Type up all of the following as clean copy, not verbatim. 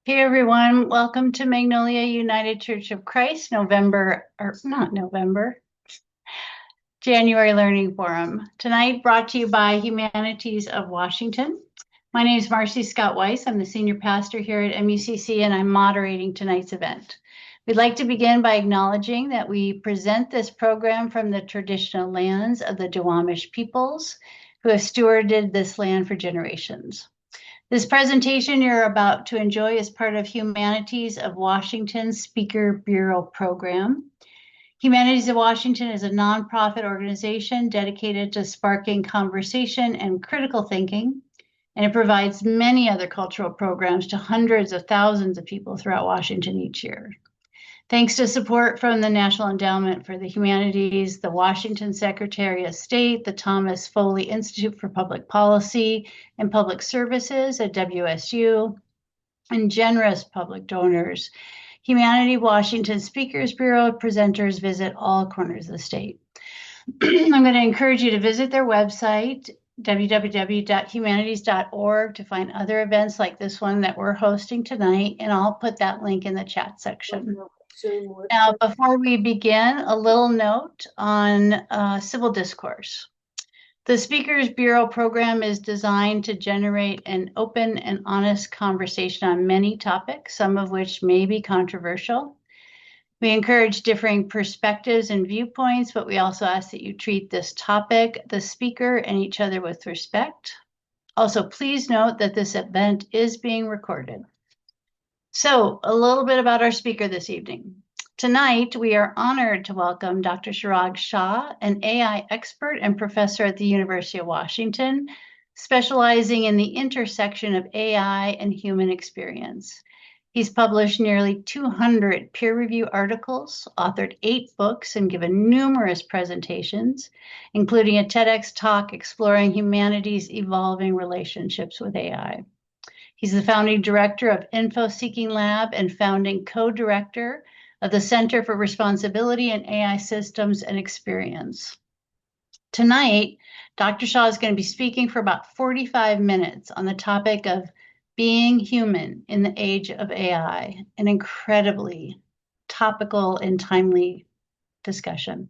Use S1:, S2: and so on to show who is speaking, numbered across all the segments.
S1: Hey everyone, welcome to Magnolia United Church of Christ, January Learning Forum. Tonight brought to you by Humanities of Washington. My name is Marcy Scott Weiss. I'm the senior pastor here at MUCC and I'm moderating tonight's event. We'd like to begin by acknowledging that we present this program from the traditional lands of the Duwamish peoples who have stewarded this land for generations. This presentation you're about to enjoy is part of Humanities of Washington Speaker Bureau program. Humanities of Washington is a nonprofit organization dedicated to sparking conversation and critical thinking, and it provides many other cultural programs to hundreds of thousands of people throughout Washington each year. Thanks to support from the National Endowment for the Humanities, the Washington Secretary of State, the Thomas Foley Institute for Public Policy and Public Services at WSU, and generous public donors, Humanity Washington Speakers Bureau presenters visit all corners of the state. I'm going to encourage you to visit their website, www.humanities.org, to find other events like this one that we're hosting tonight, and I'll put that link in the chat section. Now, before we begin, a little note on civil discourse. The Speakers Bureau program is designed to generate an open and honest conversation on many topics, some of which may be controversial. We encourage differing perspectives and viewpoints, but we also ask that you treat this topic, the speaker, and each other with respect. Also, please note that this event is being recorded. So, a little bit about our speaker this evening. Tonight, we are honored to welcome Dr. Chirag Shah, an AI expert and professor at the University of Washington, specializing in the intersection of AI and human experience. He's published nearly 200 peer-reviewed articles, authored 8 books, and given numerous presentations, including a TEDx talk exploring humanity's evolving relationships with AI. He's the founding director of InfoSeeking Lab and founding co-director of the Center for Responsibility in AI Systems and Experience. Tonight, Dr. Shah is going to be speaking for about 45 minutes on the topic of being human in the age of AI, an incredibly topical and timely discussion.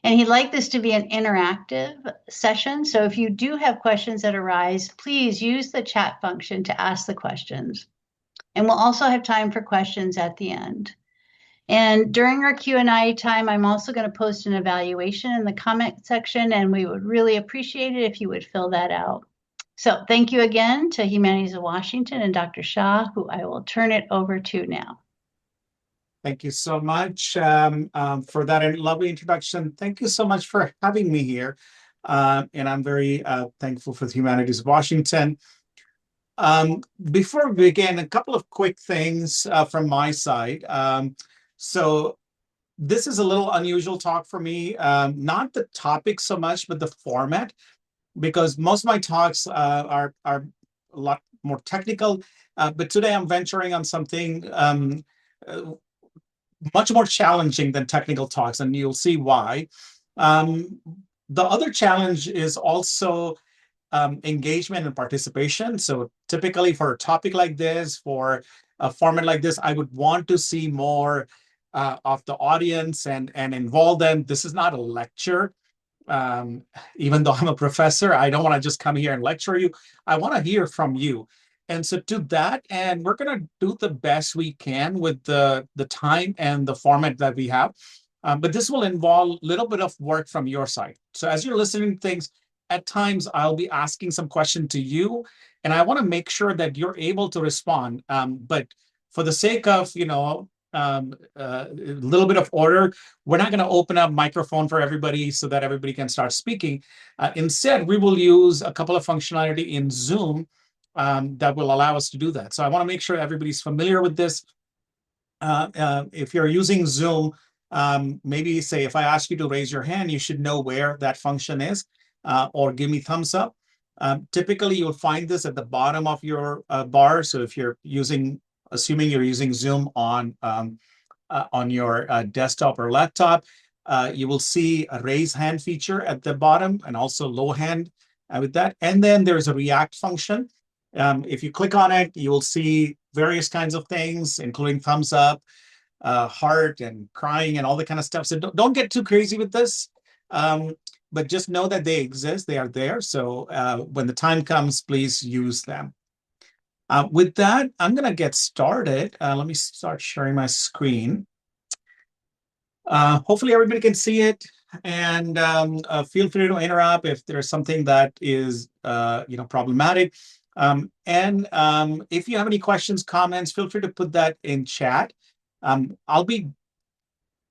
S1: And he'd like this to be an interactive session. So if you do have questions that arise, please use the chat function to ask the questions. And we'll also have time for questions at the end. And during our Q&A time, I'm also going to post an evaluation in the comment section, and we would really appreciate it if you would fill that out. So thank you again to Humanities of Washington and Dr. Shah, who I will turn it over to now.
S2: Thank you so much for that lovely introduction. Thank you so much for having me here. And I'm very thankful for the Humanities of Washington. Before we begin, a couple of quick things from my side. So this is a little unusual talk for me, not the topic so much, but the format, because most of my talks are a lot more technical. But today I'm venturing on something much more challenging than technical talks, and you'll see why. The other challenge is also engagement and participation. So typically for a topic like this, for a format like this, I would want to see more of the audience and involve them. This is not a lecture. Even though I'm a professor, I don't want to just come here and lecture you. I want to hear from you. And so to that, and we're going to do the best we can with the time and the format that we have. But this will involve a little bit of work from your side. So as you're listening to things, at times I'll be asking some question to you, and I want to make sure that you're able to respond. But for the sake of, a little bit of order, we're not going to open up microphone for everybody so that everybody can start speaking. Instead, we will use a couple of functionality in Zoom that will allow us to do that. So I want to make sure everybody's familiar with this. If you're using Zoom, maybe say if I ask you to raise your hand, you should know where that function is, or give me thumbs up. Typically, you'll find this at the bottom of your bar. So if you're assuming you're using Zoom on your desktop or laptop, you will see a raise hand feature at the bottom and also low hand with that. And then there's a react function. If you click on it, you will see various kinds of things, including thumbs up, heart, and crying, and all the kind of stuff. So don't get too crazy with this. But just know that they exist, they are there. So when the time comes, please use them. With that, I'm going to get started. Let me start sharing my screen. Hopefully everybody can see it, and feel free to interrupt if there's something that is problematic. If you have any questions, comments, feel free to put that in chat. I'll be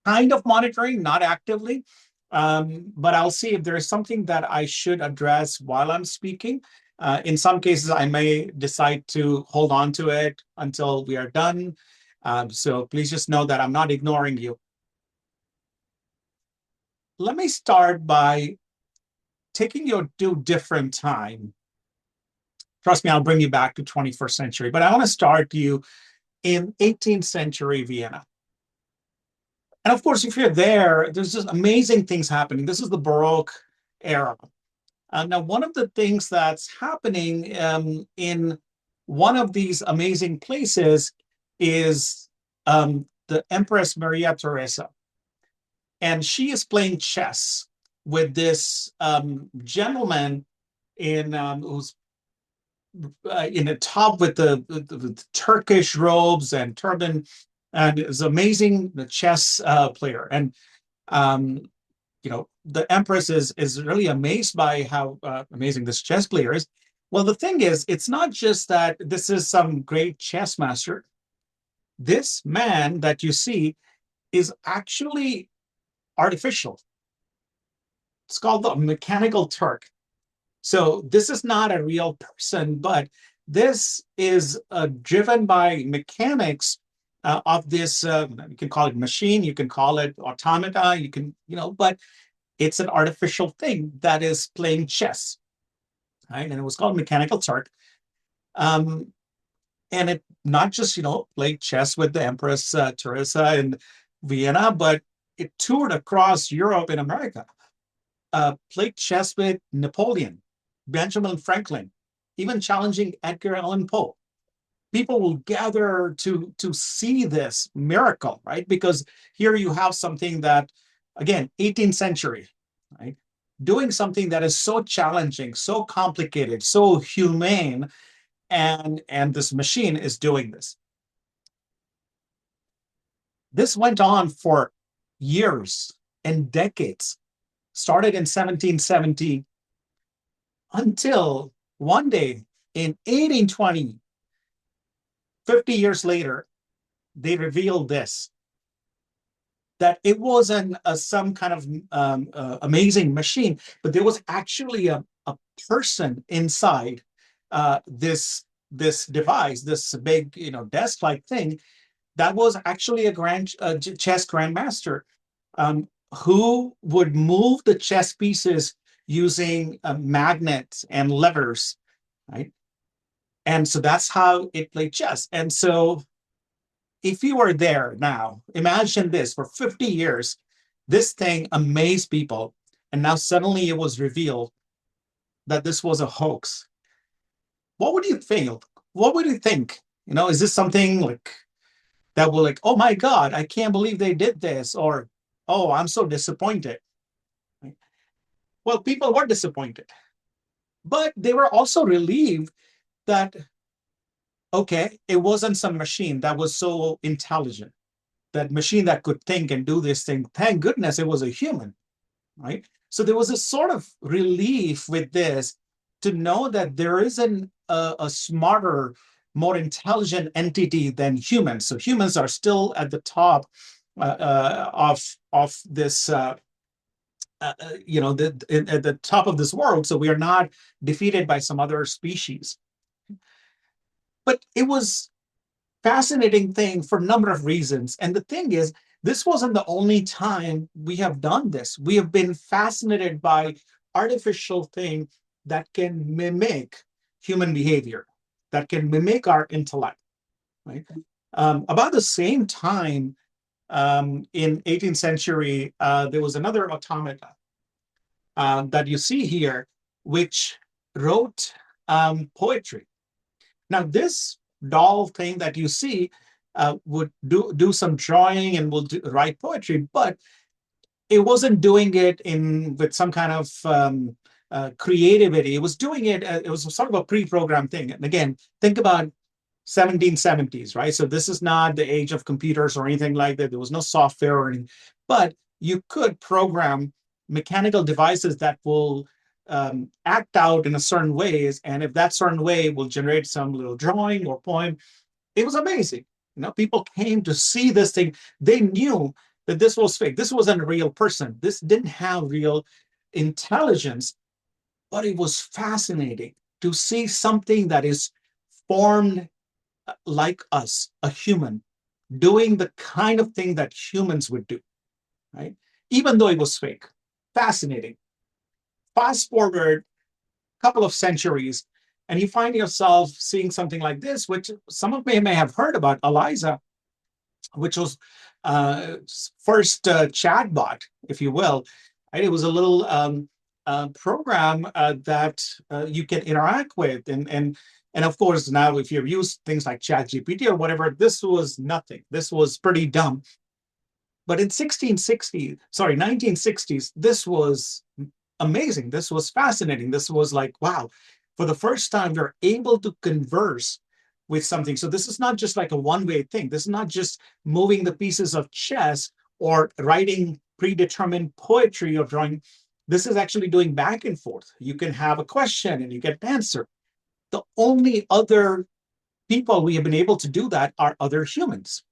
S2: kind of monitoring, not actively, but I'll see if there is something that I should address while I'm speaking. In some cases, I may decide to hold on to it until we are done. So please just know that I'm not ignoring you. Let me start by taking you to a different time. Trust me, I'll bring you back to 21st century, but I want to start you in 18th century Vienna. And of course, if you're there, there's just amazing things happening. This is the Baroque era. Now, one of the things that's happening in one of these amazing places is the Empress Maria Theresa. And she is playing chess with this gentleman who's in the top with the Turkish robes and turban, and is amazing the chess player. And the Empress is really amazed by how amazing this chess player is. Well, the thing is, it's not just that this is some great chess master. This man that you see is actually artificial. It's called the mechanical Turk. So this is not a real person, but this is driven by mechanics of this, you can call it machine, you can call it automata, but it's an artificial thing that is playing chess, right? And it was called Mechanical Turk. And it not just, played chess with the Empress Teresa in Vienna, but it toured across Europe and America, played chess with Napoleon, Benjamin Franklin, even challenging Edgar Allan Poe. People will gather to see this miracle, right? Because here you have something that, again, 18th century, right? Doing something that is so challenging, so complicated, so humane, and this machine is doing this. This went on for years and decades. Started in 1770 until one day in 1820, 50 years later, they revealed this, that it wasn't some kind of amazing machine, but there was actually a person inside this device, this big desk-like thing, that was actually a chess grandmaster who would move the chess pieces using magnets and levers, right? And so that's how it played chess. And so if you were there now, imagine this, for 50 years, this thing amazed people. And now suddenly it was revealed that this was a hoax. What would you think? What would you think? Is this something like that will oh my God, I can't believe they did this? Or, oh, I'm so disappointed. Well, people were disappointed, but they were also relieved that, okay, it wasn't some machine that was so intelligent, that machine that could think and do this thing. Thank goodness it was a human, right? So there was a sort of relief with this, to know that there isn't a smarter, more intelligent entity than humans. So humans are still at the top of this, at the top of this world. So we are not defeated by some other species. But it was fascinating thing for a number of reasons. And the thing is, this wasn't the only time we have done this. We have been fascinated by artificial things that can mimic human behavior, that can mimic our intellect, right? About the same time, in 18th century, there was another automata that you see here, which wrote poetry. Now, this doll thing that you see would do some drawing and will write poetry, but it wasn't doing it in with some kind of creativity. It was doing it. It was sort of a pre-programmed thing. And again, think about 1770s, right? So this is not the age of computers or anything like that. There was no software or anything, but you could program mechanical devices that will act out in a certain ways, and if that certain way will generate some little drawing or poem, it was amazing. People came to see this thing. They knew that this was fake. This wasn't a real person. This didn't have real intelligence, but it was fascinating to see something that is formed like us, a human, doing the kind of thing that humans would do, right? Even though it was fake. Fascinating. Fast forward a couple of centuries, and you find yourself seeing something like this, which some of you may have heard about, Eliza, which was first chatbot, if you will. Right? It was a little program that you can interact with, and of course now if you've used things like ChatGPT or whatever, this was nothing. This was pretty dumb. But in 1960s, this was amazing. This was fascinating. This was like, wow, for the first time, you're able to converse with something. So this is not just like a one-way thing. This is not just moving the pieces of chess or writing predetermined poetry or drawing. This is actually doing back and forth. You can have a question and you get an answer. The only other people we have been able to do that are other humans,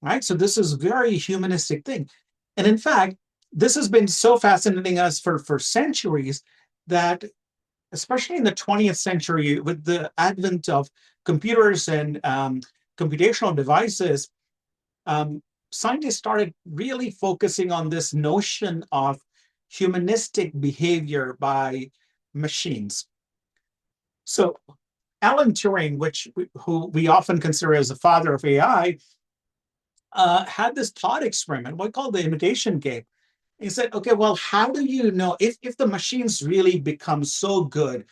S2: right? So this is a very humanistic thing. And in fact, this has been so fascinating us for centuries that, especially in the 20th century, with the advent of computers and computational devices, scientists started really focusing on this notion of humanistic behavior by machines. So Alan Turing, who we often consider as the father of AI, had this thought experiment, what we call the imitation game. He said, okay, well, how do you know if the machines really become so good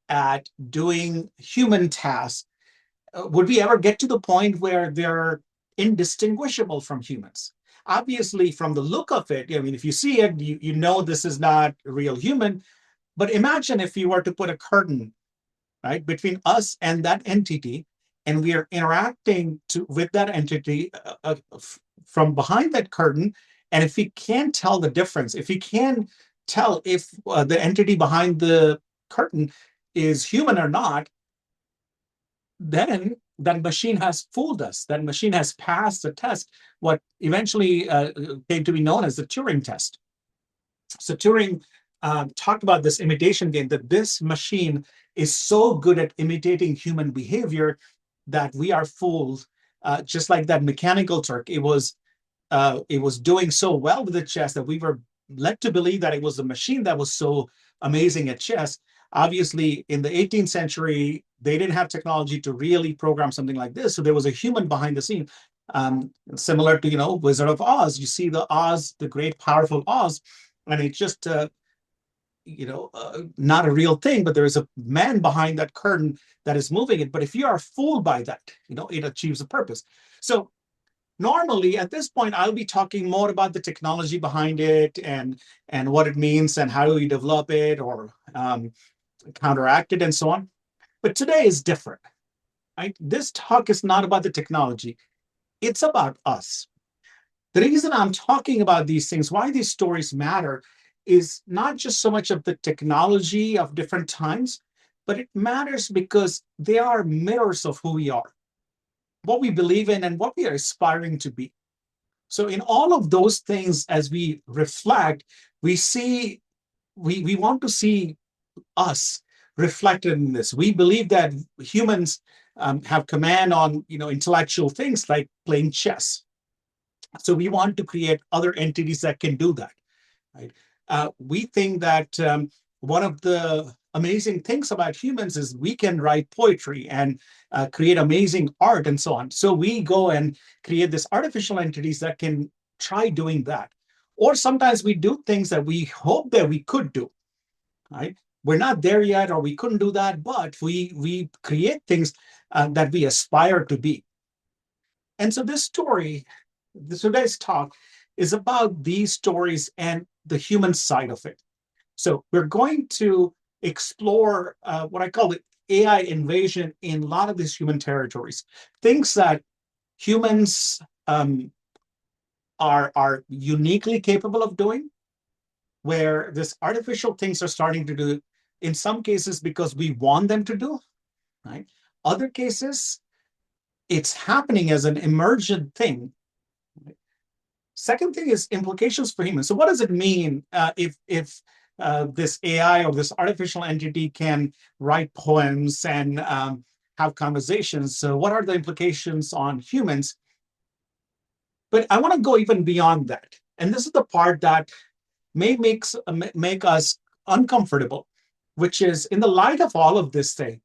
S2: at doing human tasks, would we ever get to the point where they're indistinguishable from humans? Obviously, from the look of it, I mean, if you see it, you know this is not a real human. But imagine if you were to put a curtain, right, between us and that entity, and we are interacting with that entity from behind that curtain. And if we can't tell the difference, if we can tell if the entity behind the curtain is human or not, then that machine has fooled us. That machine has passed the test, what eventually came to be known as the Turing test. So Turing talked about this imitation game, that this machine is so good at imitating human behavior that we are fooled. Just like that mechanical Turk, it was doing so well with the chess that we were led to believe that it was the machine that was so amazing at chess. Obviously, in the 18th century, they didn't have technology to really program something like this. So there was a human behind the scene, similar to, Wizard of Oz. You see the Oz, the great, powerful Oz, and it's just, not a real thing, but there is a man behind that curtain that is moving it. But if you are fooled by that, it achieves a purpose. So normally at this point, I'll be talking more about the technology behind it and what it means and how do we develop it or counteract it and so on. But today is different, right? This talk is not about the technology. It's about us. The reason I'm talking about these things, why these stories matter, is not just so much of the technology of different times, but it matters because they are mirrors of who we are, what we believe in, and what we are aspiring to be. So in all of those things, as we reflect, we want to see us reflected in this. We believe that humans have command on intellectual things like playing chess. So we want to create other entities that can do that. Right? We think that one of the amazing things about humans is we can write poetry and create amazing art and so on. So we go and create these artificial entities that can try doing that. Or sometimes we do things that we hope that we could do. Right? we're not there yet, or we couldn't do that, but we create things that we aspire to be. And so this story, today's talk, is about these stories and the human side of it. So we're going to explore what I call the AI invasion in a lot of these human territories, things that humans are uniquely capable of doing, where this artificial things are starting to do, in some cases because we want them to do, right? Other cases, it's happening as an emergent thing. Second thing is implications for humans. So what does it mean if this AI or this artificial entity can write poems and have conversations? So what are the implications on humans? But I want to go even beyond that. And this is the part that may make us uncomfortable, which is in the light of all of this thing,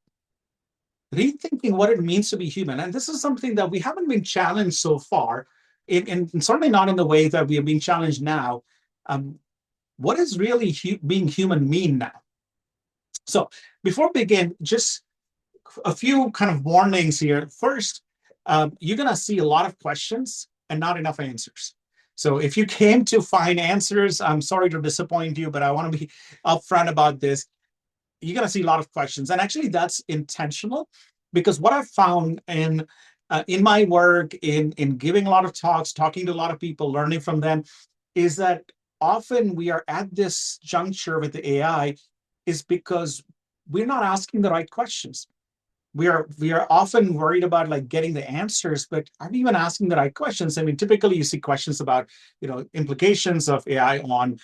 S2: rethinking what it means to be human. And this is something that we haven't been challenged so far, and certainly not in the way that we are being challenged now. What does really being human mean now? So before we begin, just a few kind of warnings here. First, you're going to see a lot of questions and not enough answers. So if you came to find answers, I'm sorry to disappoint you, but I want to be upfront about this. You're going to see a lot of questions, and actually that's intentional, because what I've found in my work, in giving a lot of talks, talking to a lot of people, learning from them, is that often we are at this juncture with the AI is because we're not asking the right questions. We are often worried about like getting the answers, but are we even asking the right questions? I mean, typically you see questions about implications of AI on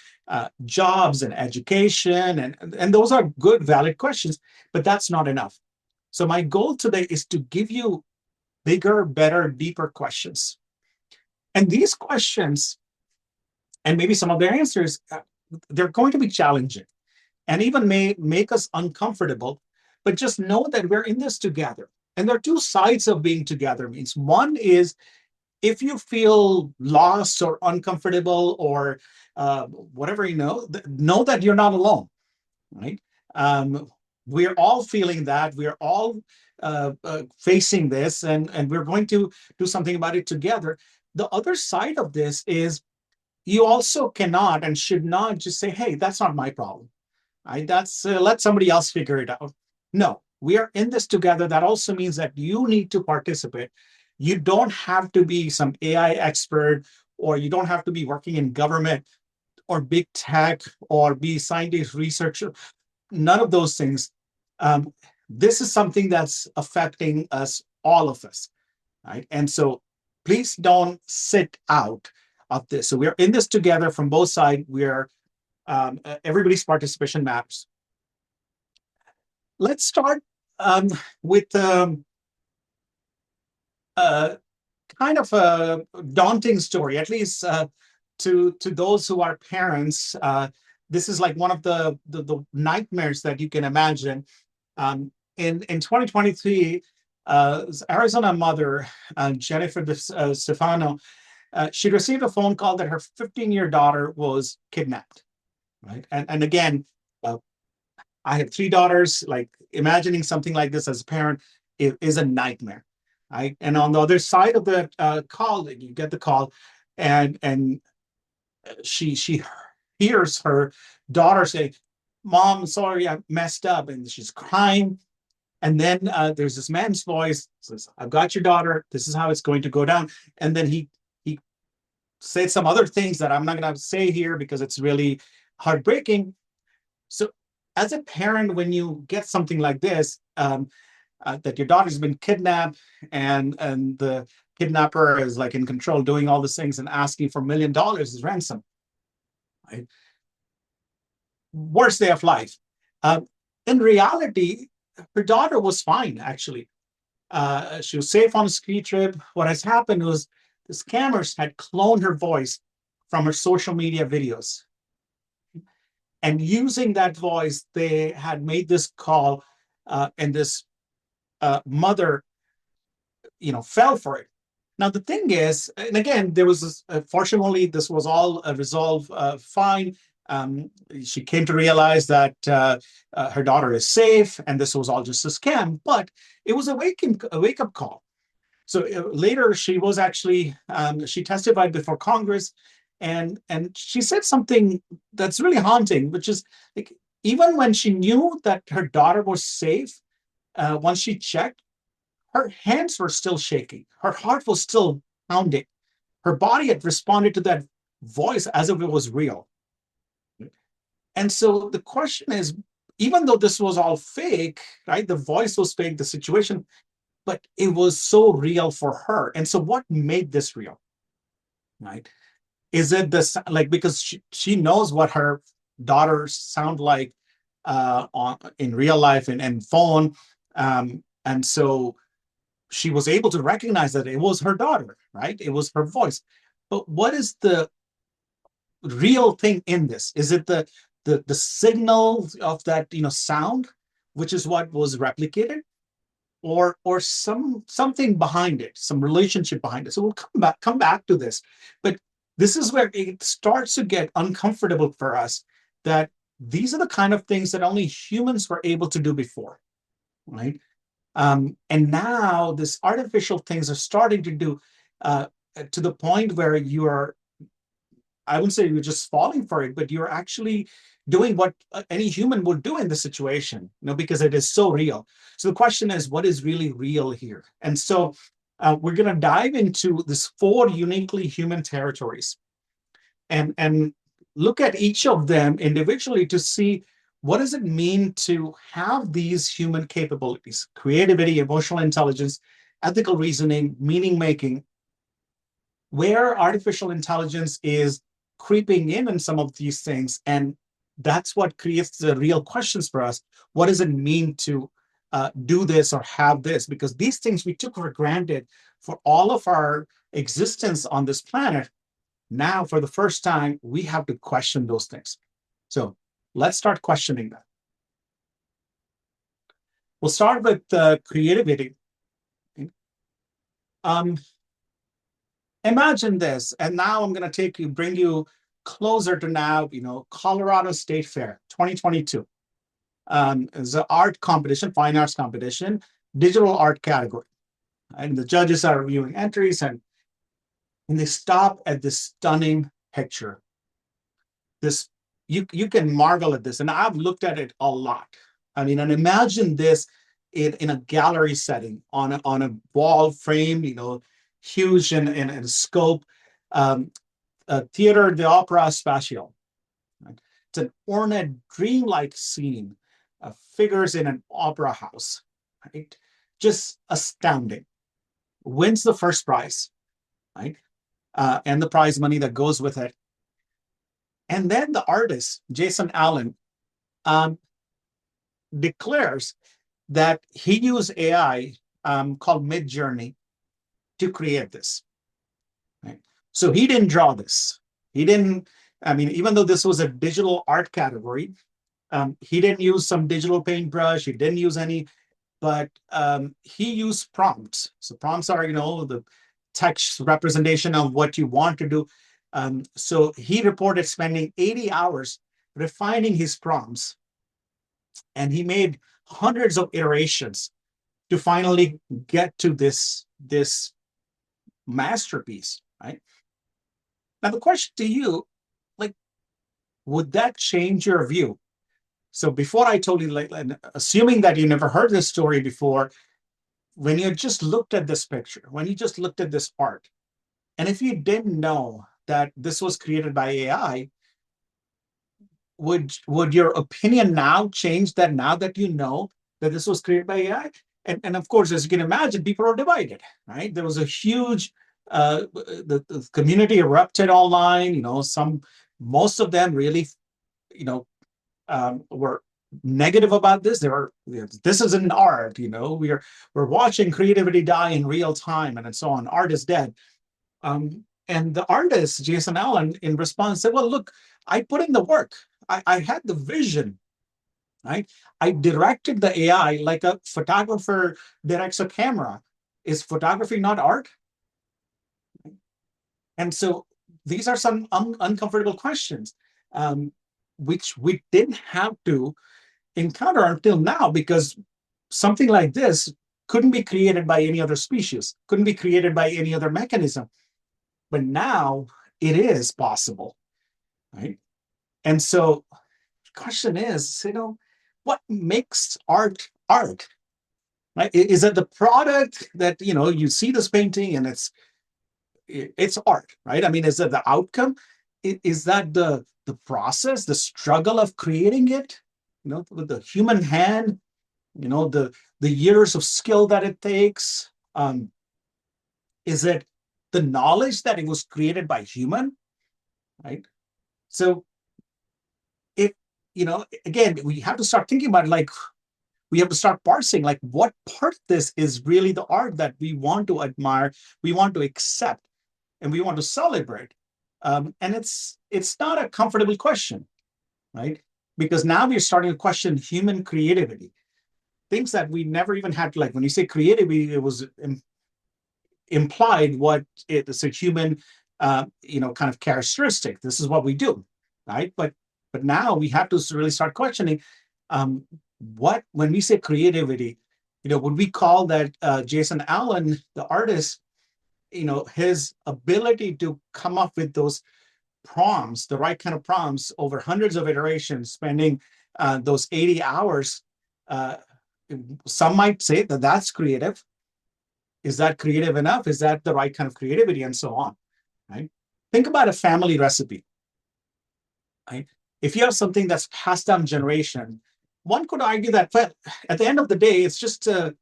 S2: jobs and education, and those are good, valid questions, but that's not enough. So my goal today is to give you bigger, better, deeper questions, and these questions, and maybe some of their answers, they're going to be challenging and even may make us uncomfortable, but just know that we're in this together. And there are two sides of being together. Means one is if you feel lost or uncomfortable or whatever, know that you're not alone, right? We're all feeling that. We're all facing this, and we're going to do something about it together. The other side of this is you also cannot and should not just say, hey, that's not my problem. Right? That's let somebody else figure it out. No, we are in this together. That also means that you need to participate. You don't have to be some AI expert, or you don't have to be working in government or big tech or be scientist researcher. None of those things. This is something that's affecting us, all of us, right? And so please don't sit out of this. So we're in this together from both sides. We're everybody's participation matters. Let's start with kind of a daunting story, at least to those who are parents. This is like one of the nightmares that you can imagine. In 2023, Arizona mother Jennifer Stefano, she received a phone call that her 15-year daughter was kidnapped. Right, and again, I have three daughters. Like imagining something like this as a parent is a nightmare. Right, and on the other side of the call, you get the call, and she hears her daughter say, "Mom, sorry, I messed up," and she's crying. And then there's this man's voice says, "I've got your daughter. This is how it's going to go down." And then he said some other things that I'm not going to say here because it's really heartbreaking. So, as a parent, when you get something like this, that your daughter's been kidnapped and the kidnapper is like in control, doing all these things and asking for $1 million as ransom, right? Worst day of life. In reality, her daughter was fine, actually. She was safe on a ski trip. What has happened was the scammers had cloned her voice from her social media videos. And using that voice, they had made this call, and this mother, fell for it. Now the thing is, and again, there was this, fortunately, this was all resolved fine. She came to realize that her daughter is safe, and this was all just a scam. But it was a wake up call. So later, she was actually she testified before Congress, and she said something that's really haunting, which is like even when she knew that her daughter was safe, once she checked, her hands were still shaking, her heart was still pounding, her body had responded to that voice as if it was real. And so the question is, even though this was all fake, right? The voice was fake, the situation, but it was so real for her. And so what made this real, right? Is it this, like, because she knows what her daughters sound like in real life and phone. And so she was able to recognize that it was her daughter, right? It was her voice. But what is the real thing in this? Is it the signal of that sound, which is what was replicated, or something behind it, some relationship behind it? So we'll come back to this, but this is where it starts to get uncomfortable for us, that these are the kind of things that only humans were able to do before, right? And now this artificial things are starting to do, to the point where you are, I wouldn't say you're just falling for it, but you're actually doing what any human would do in this situation, because it is so real. So the question is, what is really real here? And so we're going to dive into this 4 uniquely human territories, and look at each of them individually to see what does it mean to have these human capabilities: creativity, emotional intelligence, ethical reasoning, meaning making, where artificial intelligence is creeping in some of these things. And that's what creates the real questions for us. What does it mean to do this or have this? Because these things we took for granted for all of our existence on this planet. Now, for the first time, we have to question those things. So let's start questioning that. We'll start with creativity. Um, Imagine this, and now I'm going to bring you closer to now, Colorado State Fair 2022. It's an art competition, fine arts competition, digital art category. And the judges are reviewing entries, and they stop at this stunning picture. This, you can marvel at this, and I've looked at it a lot. I mean, and imagine this in a gallery setting, on a wall frame, huge in scope, theater de opera spatial. Right? It's an ornate, dreamlike scene of figures in an opera house. Right? Just astounding. Wins the first prize, right? And the prize money that goes with it. And then the artist, Jason Allen, declares that he used AI called Midjourney to create this. Right? So he didn't draw this. He didn't, I mean, even though this was a digital art category, he didn't use some digital paintbrush. He didn't use any, but he used prompts. So prompts are, the text representation of what you want to do. So he reported spending 80 hours refining his prompts, and he made hundreds of iterations to finally get to this masterpiece, right? Now the question to you, like, would that change your view? So before I told you, like, assuming that you never heard this story before, when you just looked at this picture, when you just looked at this art, and if you didn't know that this was created by AI, would your opinion now change that now that you know that this was created by AI? And of course, as you can imagine, people are divided, right? There was a huge, the community erupted online. Most of them really, were negative about this. This isn't art. We're watching creativity die in real time, and so on. Art is dead. And the artist, Jason Allen, in response said, well, look, I put in the work. I had the vision, right? I directed the AI like a photographer directs a camera. Is photography not art? And so these are some uncomfortable questions. which we didn't have to encounter until now, because something like this couldn't be created by any other species, couldn't be created by any other mechanism. But now it is possible, right? And so the question is, what makes art art? Right? Is it the product that you see this painting and it's art, right? I mean, is it the outcome? Is that the process, the struggle of creating it, with the human hand, the years of skill that it takes? Is it the knowledge that it was created by human, right? So if again, we have to start thinking about, like, we have to start parsing, like, what part of this is really the art that we want to admire, we want to accept, and we want to celebrate. And it's not a comfortable question, right? Because now we're starting to question human creativity, things that we never even had to, like, when you say creativity, it was implied what it is, a human kind of characteristic. This is what we do, right? But now we have to really start questioning, what, when we say creativity, would we call that Jason Allen, the artist, his ability to come up with those prompts, the right kind of prompts over hundreds of iterations, spending those 80 hours, uh, some might say that that's creative. Is that creative enough? Is that the right kind of creativity? And so on, right? Think about a family recipe, right? If you have something that's passed down generation, one could argue that, well, at the end of the day, it's just a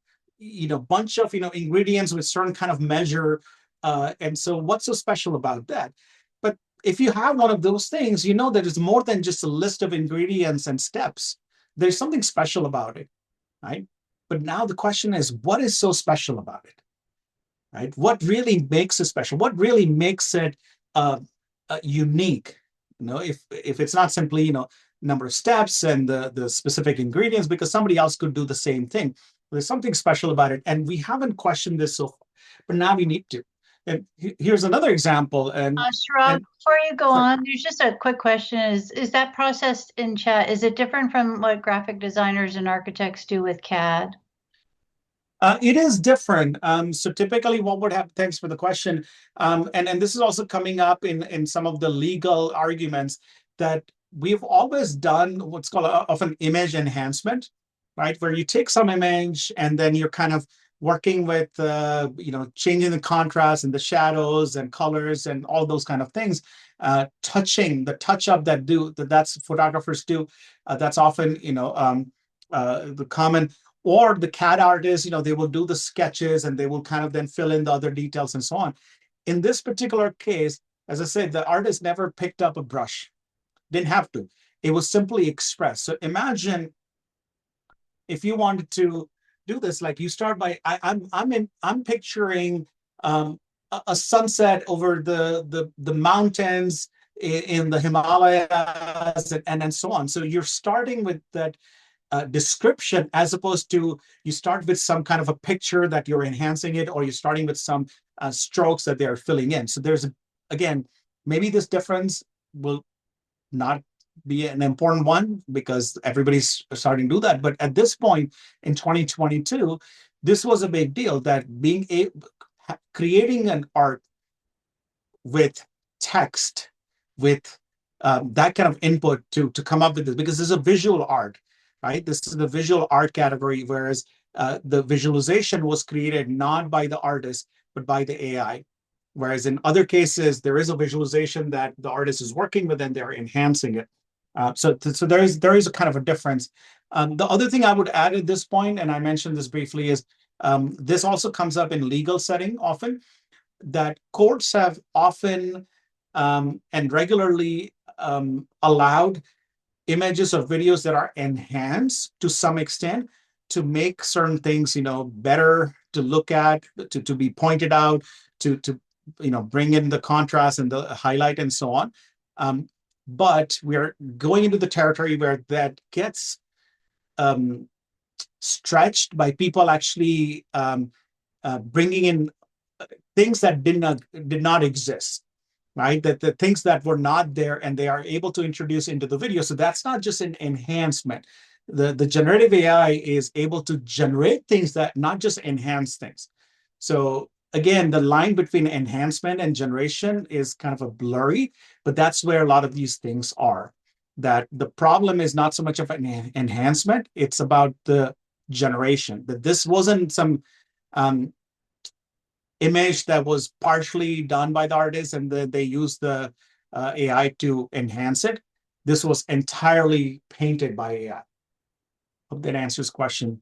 S2: bunch of ingredients with certain kind of measure, and so what's so special about that? But if you have one of those things, that it's more than just a list of ingredients and steps. There's something special about it, right? But now the question is, what is so special about it? Right? What really makes it special? What really makes it unique? If it's not simply number of steps and the specific ingredients, because somebody else could do the same thing. There's something special about it, and we haven't questioned this so far, but now we need to. And here's another example.
S1: Chirag, before you go on, there's just a quick question: is that process in chat? Is it different from what graphic designers and architects do with CAD?
S2: It is different. So typically what would happen, thanks for the question. And this is also coming up in some of the legal arguments, that we've always done what's called of an image enhancement, right? Where you take some image and then you're kind of working with, changing the contrast and the shadows and colors and all those kind of things, touching the touch up that's photographers do. That's often, the common, or the CAD artists, they will do the sketches and they will kind of then fill in the other details and so on. In this particular case, as I said, the artist never picked up a brush, didn't have to. It was simply expressed. So imagine if you wanted to do this, like, you start by, I'm picturing a sunset over the mountains in the Himalayas, and so on. So you're starting with that description, as opposed to you start with some kind of a picture that you're enhancing it, or you're starting with some strokes that they're filling in. So there's, again, maybe this difference will not be an important one because everybody's starting to do that. But at this point in 2022, this was a big deal, that creating an art with text, with that kind of input to come up with this, because this is a visual art, right? This is the visual art category, whereas the visualization was created not by the artist, but by the AI. Whereas in other cases, there is a visualization that the artist is working with and they're enhancing it. So there is a kind of a difference. The other thing I would add at this point, and I mentioned this briefly, is this also comes up in legal setting often, that courts have often and regularly allowed images or videos that are enhanced to some extent to make certain things, better to look at, to be pointed out, to bring in the contrast and the highlight and so on. But we're going into the territory where that gets stretched by people actually bringing in things that did not exist. right? That the things that were not there and they are able to introduce into the video. So that's not just an enhancement. The generative AI is able to generate things that not just enhance things. So again, the line between enhancement and generation is kind of a blurry, but that's where a lot of these things are. That the problem is not so much of an enhancement, it's about the generation. That this wasn't some um, image that was partially done by the artist and they used the AI to enhance it. This was entirely painted by AI. Hope that answers question.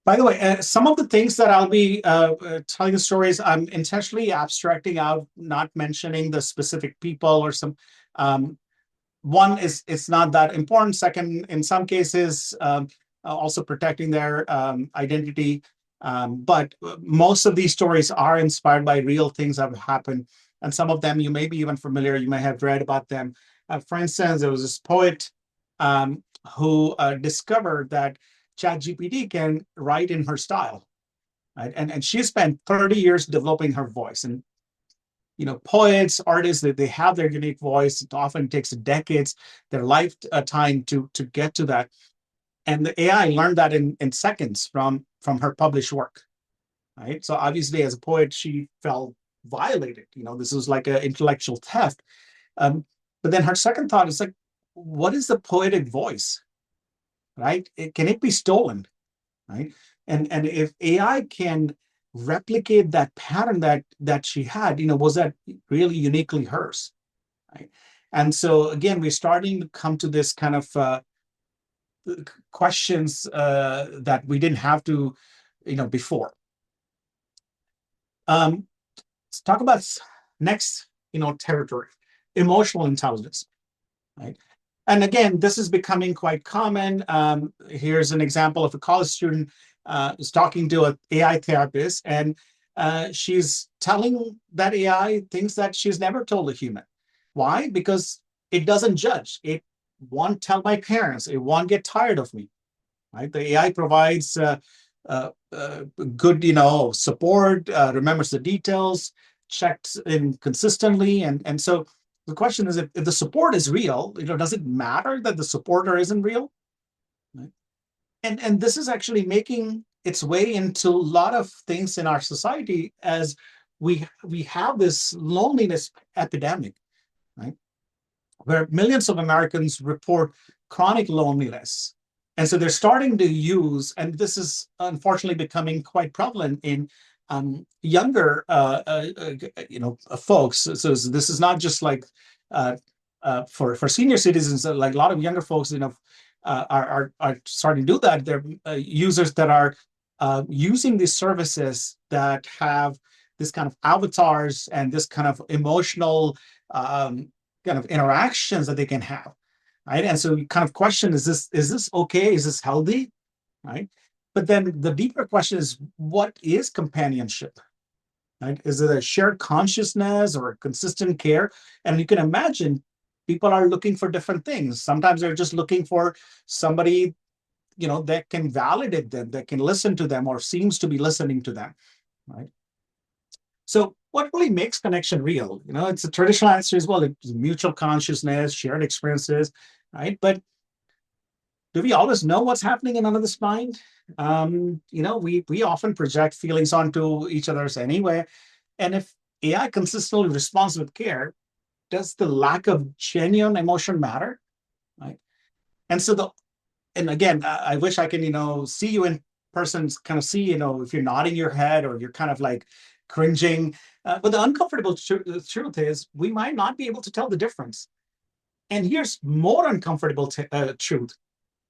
S2: By the way, some of the things that I'll be telling the stories, I'm intentionally abstracting out, not mentioning the specific people or some. One is it's not that important. Second, in some cases, also protecting their identity. But most of these stories are inspired by real things that have happened, and some of them you may be even familiar. You may have read about them. For instance, there was this poet who discovered that ChatGPT can write in her style, right? And she spent 30 years developing her voice. And poets, artists, they have their unique voice. It often takes decades, their lifetime to get to that. And the AI learned that in seconds from her published work, right? So obviously, as a poet, she felt violated. This was like an intellectual theft. Um, but then her second thought is like, what is the poetic voice, right? Can it be stolen, right? And if AI can replicate that pattern that she had, was that really uniquely hers, right? And so again, we're starting to come to this kind of questions that we didn't have to, before. Let's talk about next, territory, emotional intelligence, right? And again, this is becoming quite common. Here's an example of a college student is talking to an AI therapist, and she's telling that AI things that she's never told a human. Why? Because it doesn't judge. It won't tell my parents. It won't get tired of me. Right? The AI provides uh, good, support, remembers the details, checks in consistently, and so the question is, if the support is real, does it matter that the supporter isn't real? Right? And this is actually making its way into a lot of things in our society as we have this loneliness epidemic, right? Where millions of Americans report chronic loneliness. And so they're starting to use, and this is unfortunately becoming quite prevalent in younger, folks. So this is not just like for senior citizens. Like a lot of younger folks, are starting to do that. They're users that are using these services that have this kind of avatars and this kind of emotional kind of interactions that they can have, right? And so you kind of question, is this okay? Is this healthy, right? But then the deeper question is, what is companionship, right? Is it a shared consciousness or a consistent care? And you can imagine people are looking for different things. Sometimes they're just looking for somebody, that can validate them, that can listen to them or seems to be listening to them, right? So what really makes connection real? It's a traditional answer as well. It's mutual consciousness, shared experiences, right? But do we always know what's happening in another's mind? We often project feelings onto each other's anyway. And if AI consistently responds with care, does the lack of genuine emotion matter? Right. And so and again, I wish I can, see you in person, kind of see, if you're nodding your head or you're kind of like cringing. But the uncomfortable truth is we might not be able to tell the difference. And here's more uncomfortable truth.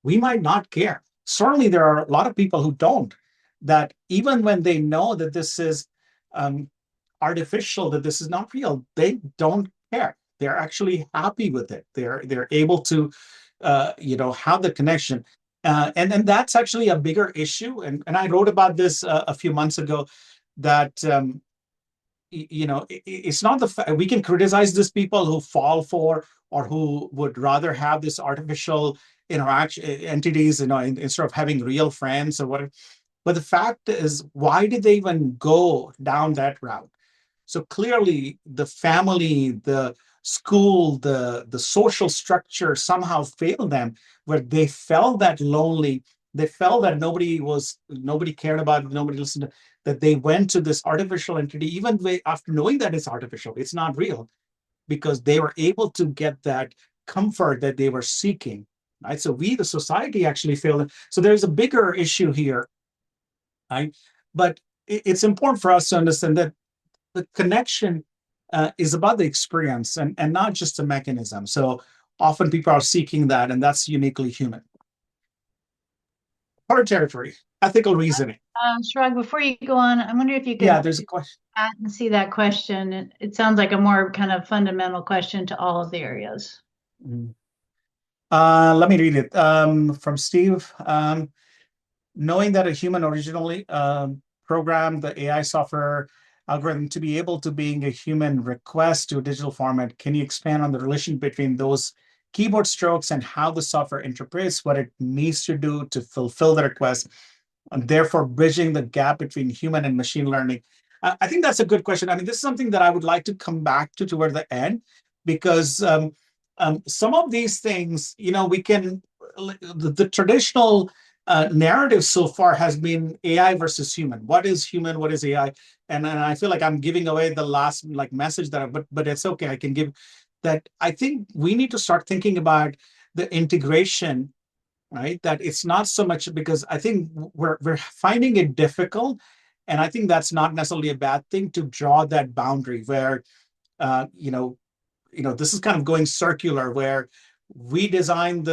S2: We might not care. Certainly, there are a lot of people who don't, that even when they know that this is um, artificial, that this is not real, they don't care. They're actually happy with it. They're able to, have the connection. And that's actually a bigger issue. And I wrote about this a few months ago that it's not we can criticize these people who fall for or who would rather have this artificial interaction entities, instead of having real friends or whatever. But the fact is, why did they even go down that route? So clearly, the family, the school, the social structure somehow failed them, where they felt that lonely. They felt that nobody cared about it, nobody listened to, that they went to this artificial entity, even after knowing that it's artificial, it's not real, because they were able to get that comfort that they were seeking. Right. So we, the society, actually failed. So there's a bigger issue here. Right. But it's important for us to understand that the connection is about the experience and not just a mechanism. So often people are seeking that, and that's uniquely human. Hard territory, ethical reasoning.
S1: Chirag, before you go on, I wonder if you
S2: Yeah,
S1: could
S2: there's a question.
S1: see that question. It sounds like a more kind of fundamental question to all of the areas.
S2: Let me read it from Steve. Knowing that a human originally programmed the AI software algorithm to be able to being a human request to a digital format, can you expand on the relation between those keyboard strokes and how the software interprets what it needs to do to fulfill the request, and therefore bridging the gap between human and machine learning? I think that's a good question. I mean, this is something that I would like to come back to toward the end, because some of these things, we can, the traditional narrative so far has been AI versus human. What is human? What is AI? And I feel like I'm giving away the last message that, but it's okay. I can give that. I think we need to start thinking about the integration, right? That it's not so much, because I think we're finding it difficult, and I think that's not necessarily a bad thing, to draw that boundary where uh, you know this is kind of going circular, where we design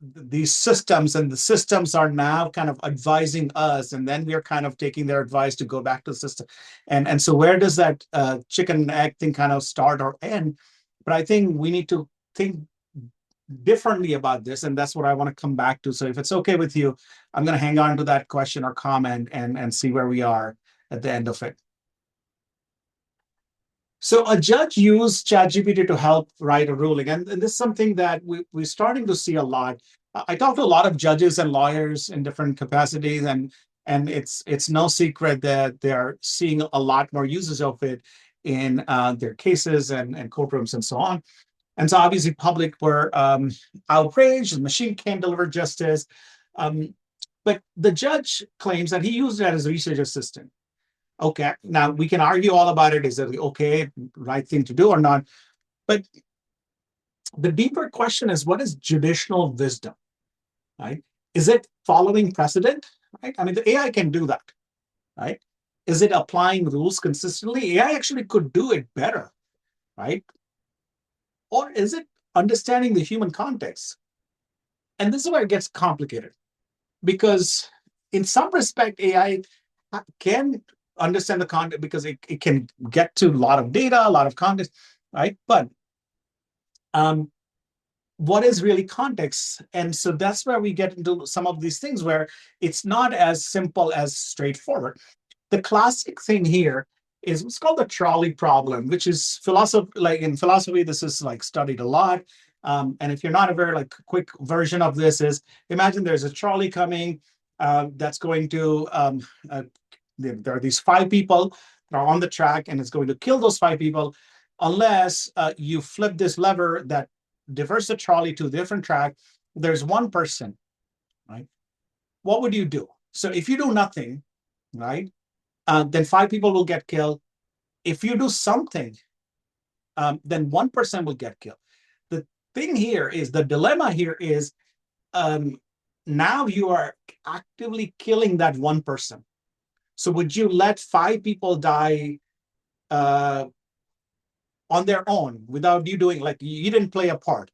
S2: these systems, and the systems are now kind of advising us, and then we're kind of taking their advice to go back to the system. And so where does that chicken and egg thing kind of start or end? But I think we need to think differently about this, and that's what I want to come back to. So if it's okay with you, I'm going to hang on to that question or comment and see where we are at the end of it. So a judge used ChatGPT to help write a ruling, and this is something that we're starting to see a lot. I talk to a lot of judges and lawyers in different capacities, and it's no secret that they are seeing a lot more uses of it in their cases and courtrooms and so on. And so obviously public were outraged. The machine can't deliver justice. Um, but the judge claims that he used it as a research assistant. Okay, now we can argue all about it. Is it okay, right thing to do or not? But the deeper question is, what is judicial wisdom, right? Is it following precedent, right? I mean, the AI can do that, right? Is it applying rules consistently? AI actually could do it better, right? Or is it understanding the human context? And this is where it gets complicated, because in some respect, AI can understand the content, because it can get to a lot of data, a lot of context, right? But um, what is really context? And so that's where we get into some of these things where it's not as simple as straightforward. The classic thing here is what's called the trolley problem, which is philosophy. Like in philosophy, this is studied a lot. And if you're not aware, quick version of this is, imagine there's a trolley coming that's going to there are these 5 people that are on the track, and it's going to kill those 5 people unless you flip this lever that diverts the trolley to a different track. There's one person, right? What would you do? So if you do nothing, right, then 5 people will get killed. If you do something, then 1% will get killed. The thing here is, the dilemma here is, um, now you are actively killing that 1%. So would you let 5 people die uh, on their own without you doing, like, you didn't play a part?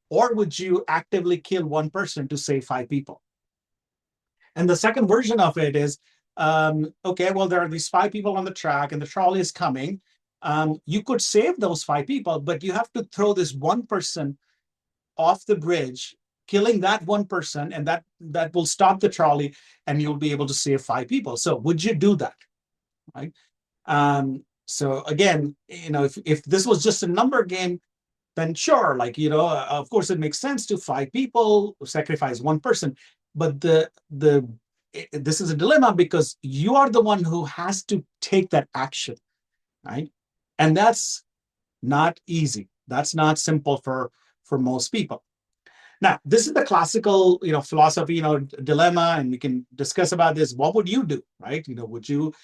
S2: Or would you actively kill 1% to save 5 people? And the second version of it is, okay, well, there are these 5 people on the track and the trolley is coming. You could save those 5 people, but you have to throw this 1% off the bridge, killing that 1%, and that will stop the trolley, and you'll be able to save 5 people. So would you do that? Right. So again, if this was just a number game, then sure, of course it makes sense to 5 people sacrifice 1%. But the this is a dilemma because you are the one who has to take that action, right? And that's not easy. That's not simple for most people. Now, this is the classical, philosophy, dilemma, and we can discuss about this. What would you do, right? Would you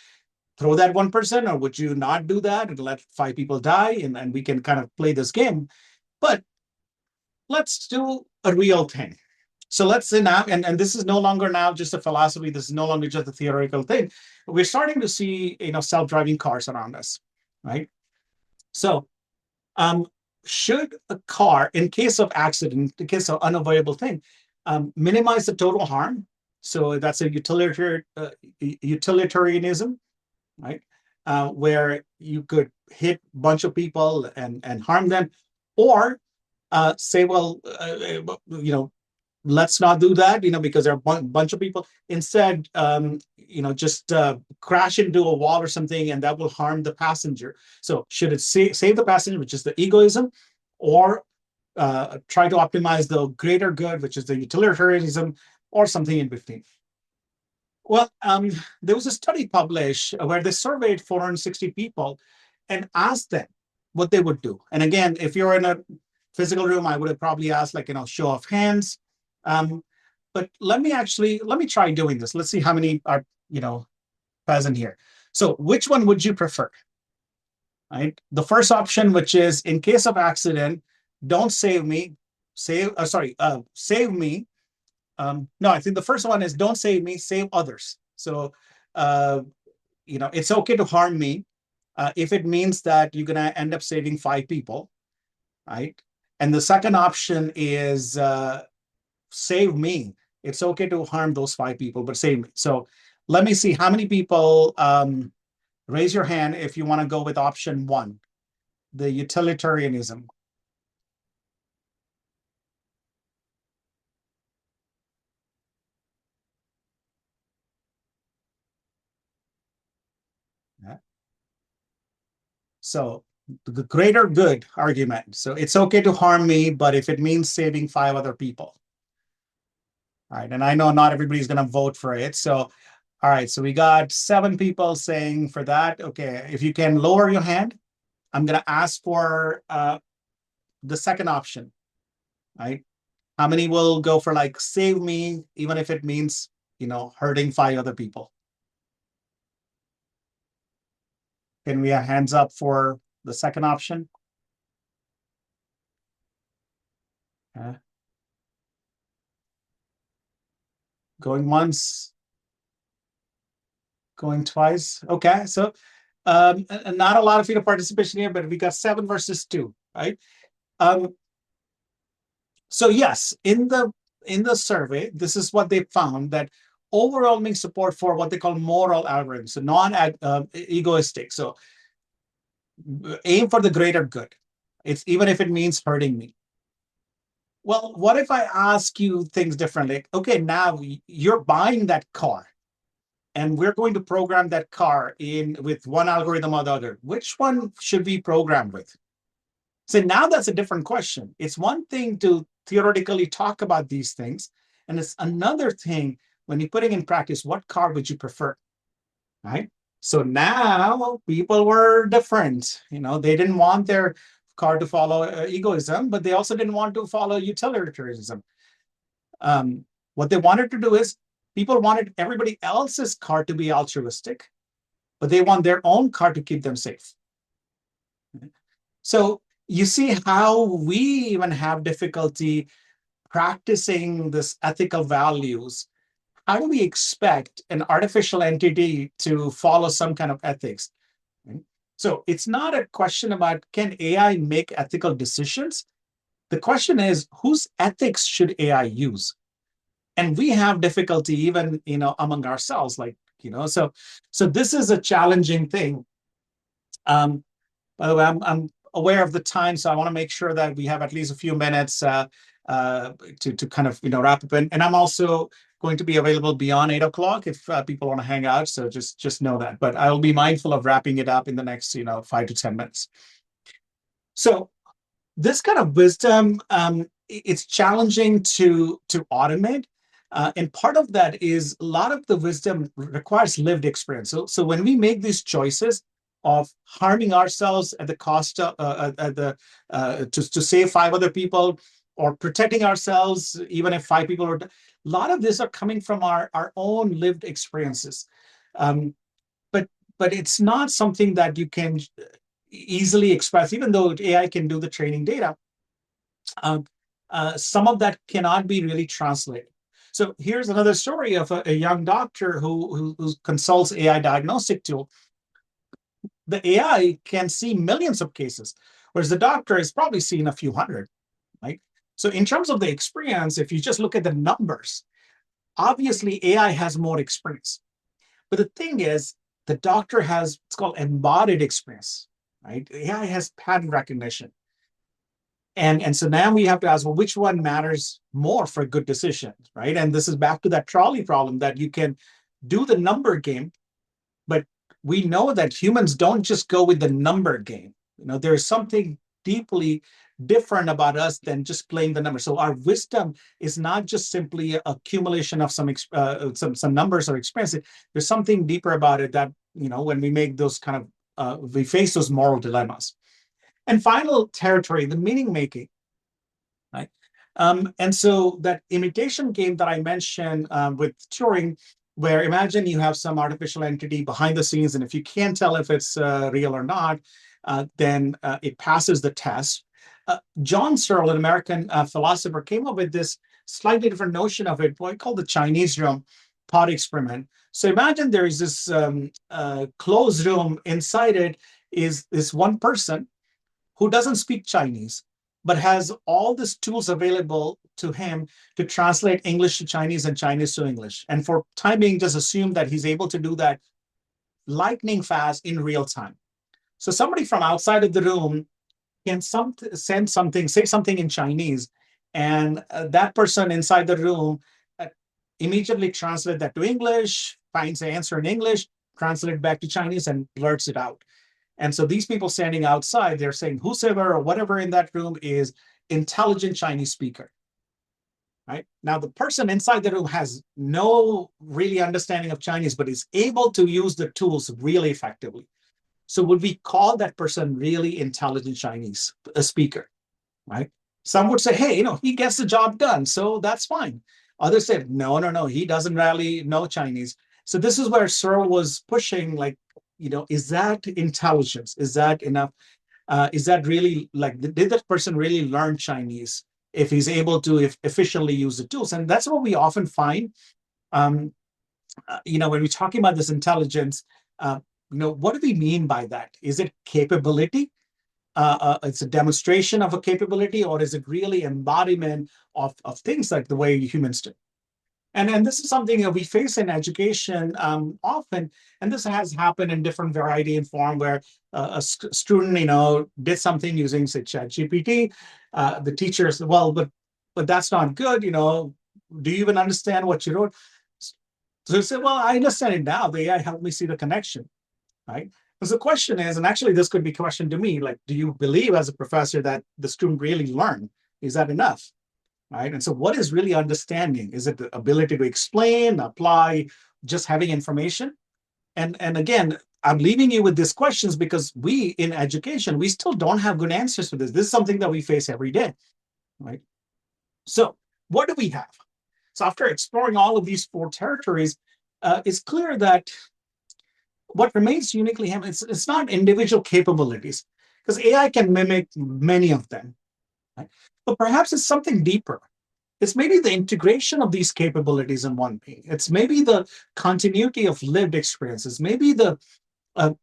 S2: throw that 1%, or would you not do that and let 5 people die? And we can kind of play this game. But let's do a real thing. So let's say now, and this is no longer now just a philosophy. This is no longer just a theoretical thing. We're starting to see, self-driving cars around us, right? So, um, should a car, in case of accident, in case of unavoidable thing, minimize the total harm? So that's a utilitarianism, right? Where you could hit a bunch of people and harm them, or say, well, let's not do that, because there are a bunch of people. Instead, just crash into a wall or something, and that will harm the passenger. So should it save the passenger, which is the egoism, or try to optimize the greater good, which is the utilitarianism, or something in between? Well, there was a study published where they surveyed 460 people and asked them what they would do. And again, if you're in a physical room, I would have probably asked, like, show of hands. But let me try doing this. Let's see how many are, present here. So which one would you prefer? Right? The first option, which is in case of accident, don't save me, save me. No, I think the first one is don't save me, save others. So, it's okay to harm me if it means that you're going to end up saving 5 people, right? And the second option is save me. It's okay to harm those 5 people, but save me. So let me see how many people raise your hand if you want to go with option 1, the utilitarianism. Yeah. So the greater good argument. So it's okay to harm me, but if it means saving 5 other people. All right. And I know not everybody's going to vote for it. So, all right. So we got 7 people saying for that. Okay. If you can lower your hand, I'm going to ask for the second option, right? How many will go for like save me, even if it means, hurting 5 other people? Can we have hands up for the second option? Going once, going twice. Okay, so not a lot of participation here, but we got 7 versus 2, right? So yes, in the survey, this is what they found, that overwhelming support for what they call moral algorithms, so non-egoistic. So aim for the greater good. It's even if it means hurting me. Well, what if I ask you things differently? Okay, now you're buying that car, and we're going to program that car in with one algorithm or the other. Which one should we program with? So now that's a different question. It's one thing to theoretically talk about these things, and it's another thing when you're putting in practice, what car would you prefer, right? So now people were different. They didn't want their car to follow egoism, but they also didn't want to follow utilitarianism. What they wanted to do is people wanted everybody else's car to be altruistic, but they want their own car to keep them safe. So you see how we even have difficulty practicing this ethical values. How do we expect an artificial entity to follow some kind of ethics? So it's not a question about can AI make ethical decisions? The question is, whose ethics should AI use? And we have difficulty even, among ourselves, so this is a challenging thing. By the way, I'm aware of the time, so I want to make sure that we have at least a few minutes to kind of wrap up. And I'm also going to be available beyond 8 o'clock if people want to hang out. So just know that. But I will be mindful of wrapping it up in the next 5 to 10 minutes. So this kind of wisdom, it's challenging to automate. And part of that is a lot of the wisdom requires lived experience. So when we make these choices of harming ourselves at the cost of to save five other people, or protecting ourselves even if five people are, a lot of this are coming from our own lived experiences. Um, but but it's not something that you can easily express, even though AI can do the training data. Um, some of that cannot be really translated. So here's another story of a young doctor who consults AI diagnostic tool. The AI can see millions of cases, whereas the doctor has probably seen a few hundred, right? So in terms of the experience, if you just look at the numbers, obviously AI has more experience. But the thing is, the doctor has what's called embodied experience, right? AI has pattern recognition. And so now we have to ask, well, which one matters more for a good decision, right? And this is back to that trolley problem, that you can do the number game, but we know that humans don't just go with the number game. There's something deeply different about us than just playing the number. So our wisdom is not just simply a accumulation of some numbers or experience. There's something deeper about it that, when we make those kind of we face those moral dilemmas. And final territory, the meaning making, right? And so that imitation game that I mentioned with Turing, where imagine you have some artificial entity behind the scenes, and if you can't tell if it's real or not, then it passes the test. John Searle, an American philosopher, came up with this slightly different notion of it, what he called the Chinese room thought experiment. So imagine there is this closed room. Inside it is this one person who doesn't speak Chinese, but has all these tools available to him to translate English to Chinese and Chinese to English. And for time being, just assume that he's able to do that lightning fast in real time. So somebody from outside of the room can send something, say something in Chinese, and that person inside the room immediately translate that to English, finds the answer in English, translate it back to Chinese, and blurts it out. And so these people standing outside, they're saying whosoever or whatever in that room is intelligent Chinese speaker, right? Now, the person inside the room has no really understanding of Chinese, but is able to use the tools really effectively. So would we call that person really intelligent Chinese speaker, right? Some would say, hey, he gets the job done, so that's fine. Others said, no, no, no, he doesn't really know Chinese. So this is where Searle was pushing, like, is that intelligence? Is that enough? Is that really, like, did that person really learn Chinese if he's able to efficiently use the tools? And that's what we often find, when we're talking about this intelligence, what do we mean by that? Is it capability? It's a demonstration of a capability, or is it really embodiment of things like the way humans do? And this is something that we face in education often, and this has happened in different variety and form, where a student, did something using, say, ChatGPT. The teacher said, well, but that's not good. Do you even understand what you wrote? So they said, well, I understand it now. The AI helped me see the connection, right? So the question is, and actually this could be a question to me, like, do you believe as a professor that the student really learned? Is that enough? Right? And so what is really understanding? Is it the ability to explain, apply, just having information? And again, I'm leaving you with these questions because we in education, we still don't have good answers for this. This is something that we face every day, right? So what do we have? So after exploring all of these four territories, it's clear that what remains uniquely him, it's not individual capabilities, because AI can mimic many of them, right? But perhaps it's something deeper. It's maybe the integration of these capabilities in one being. It's maybe the continuity of lived experiences, maybe the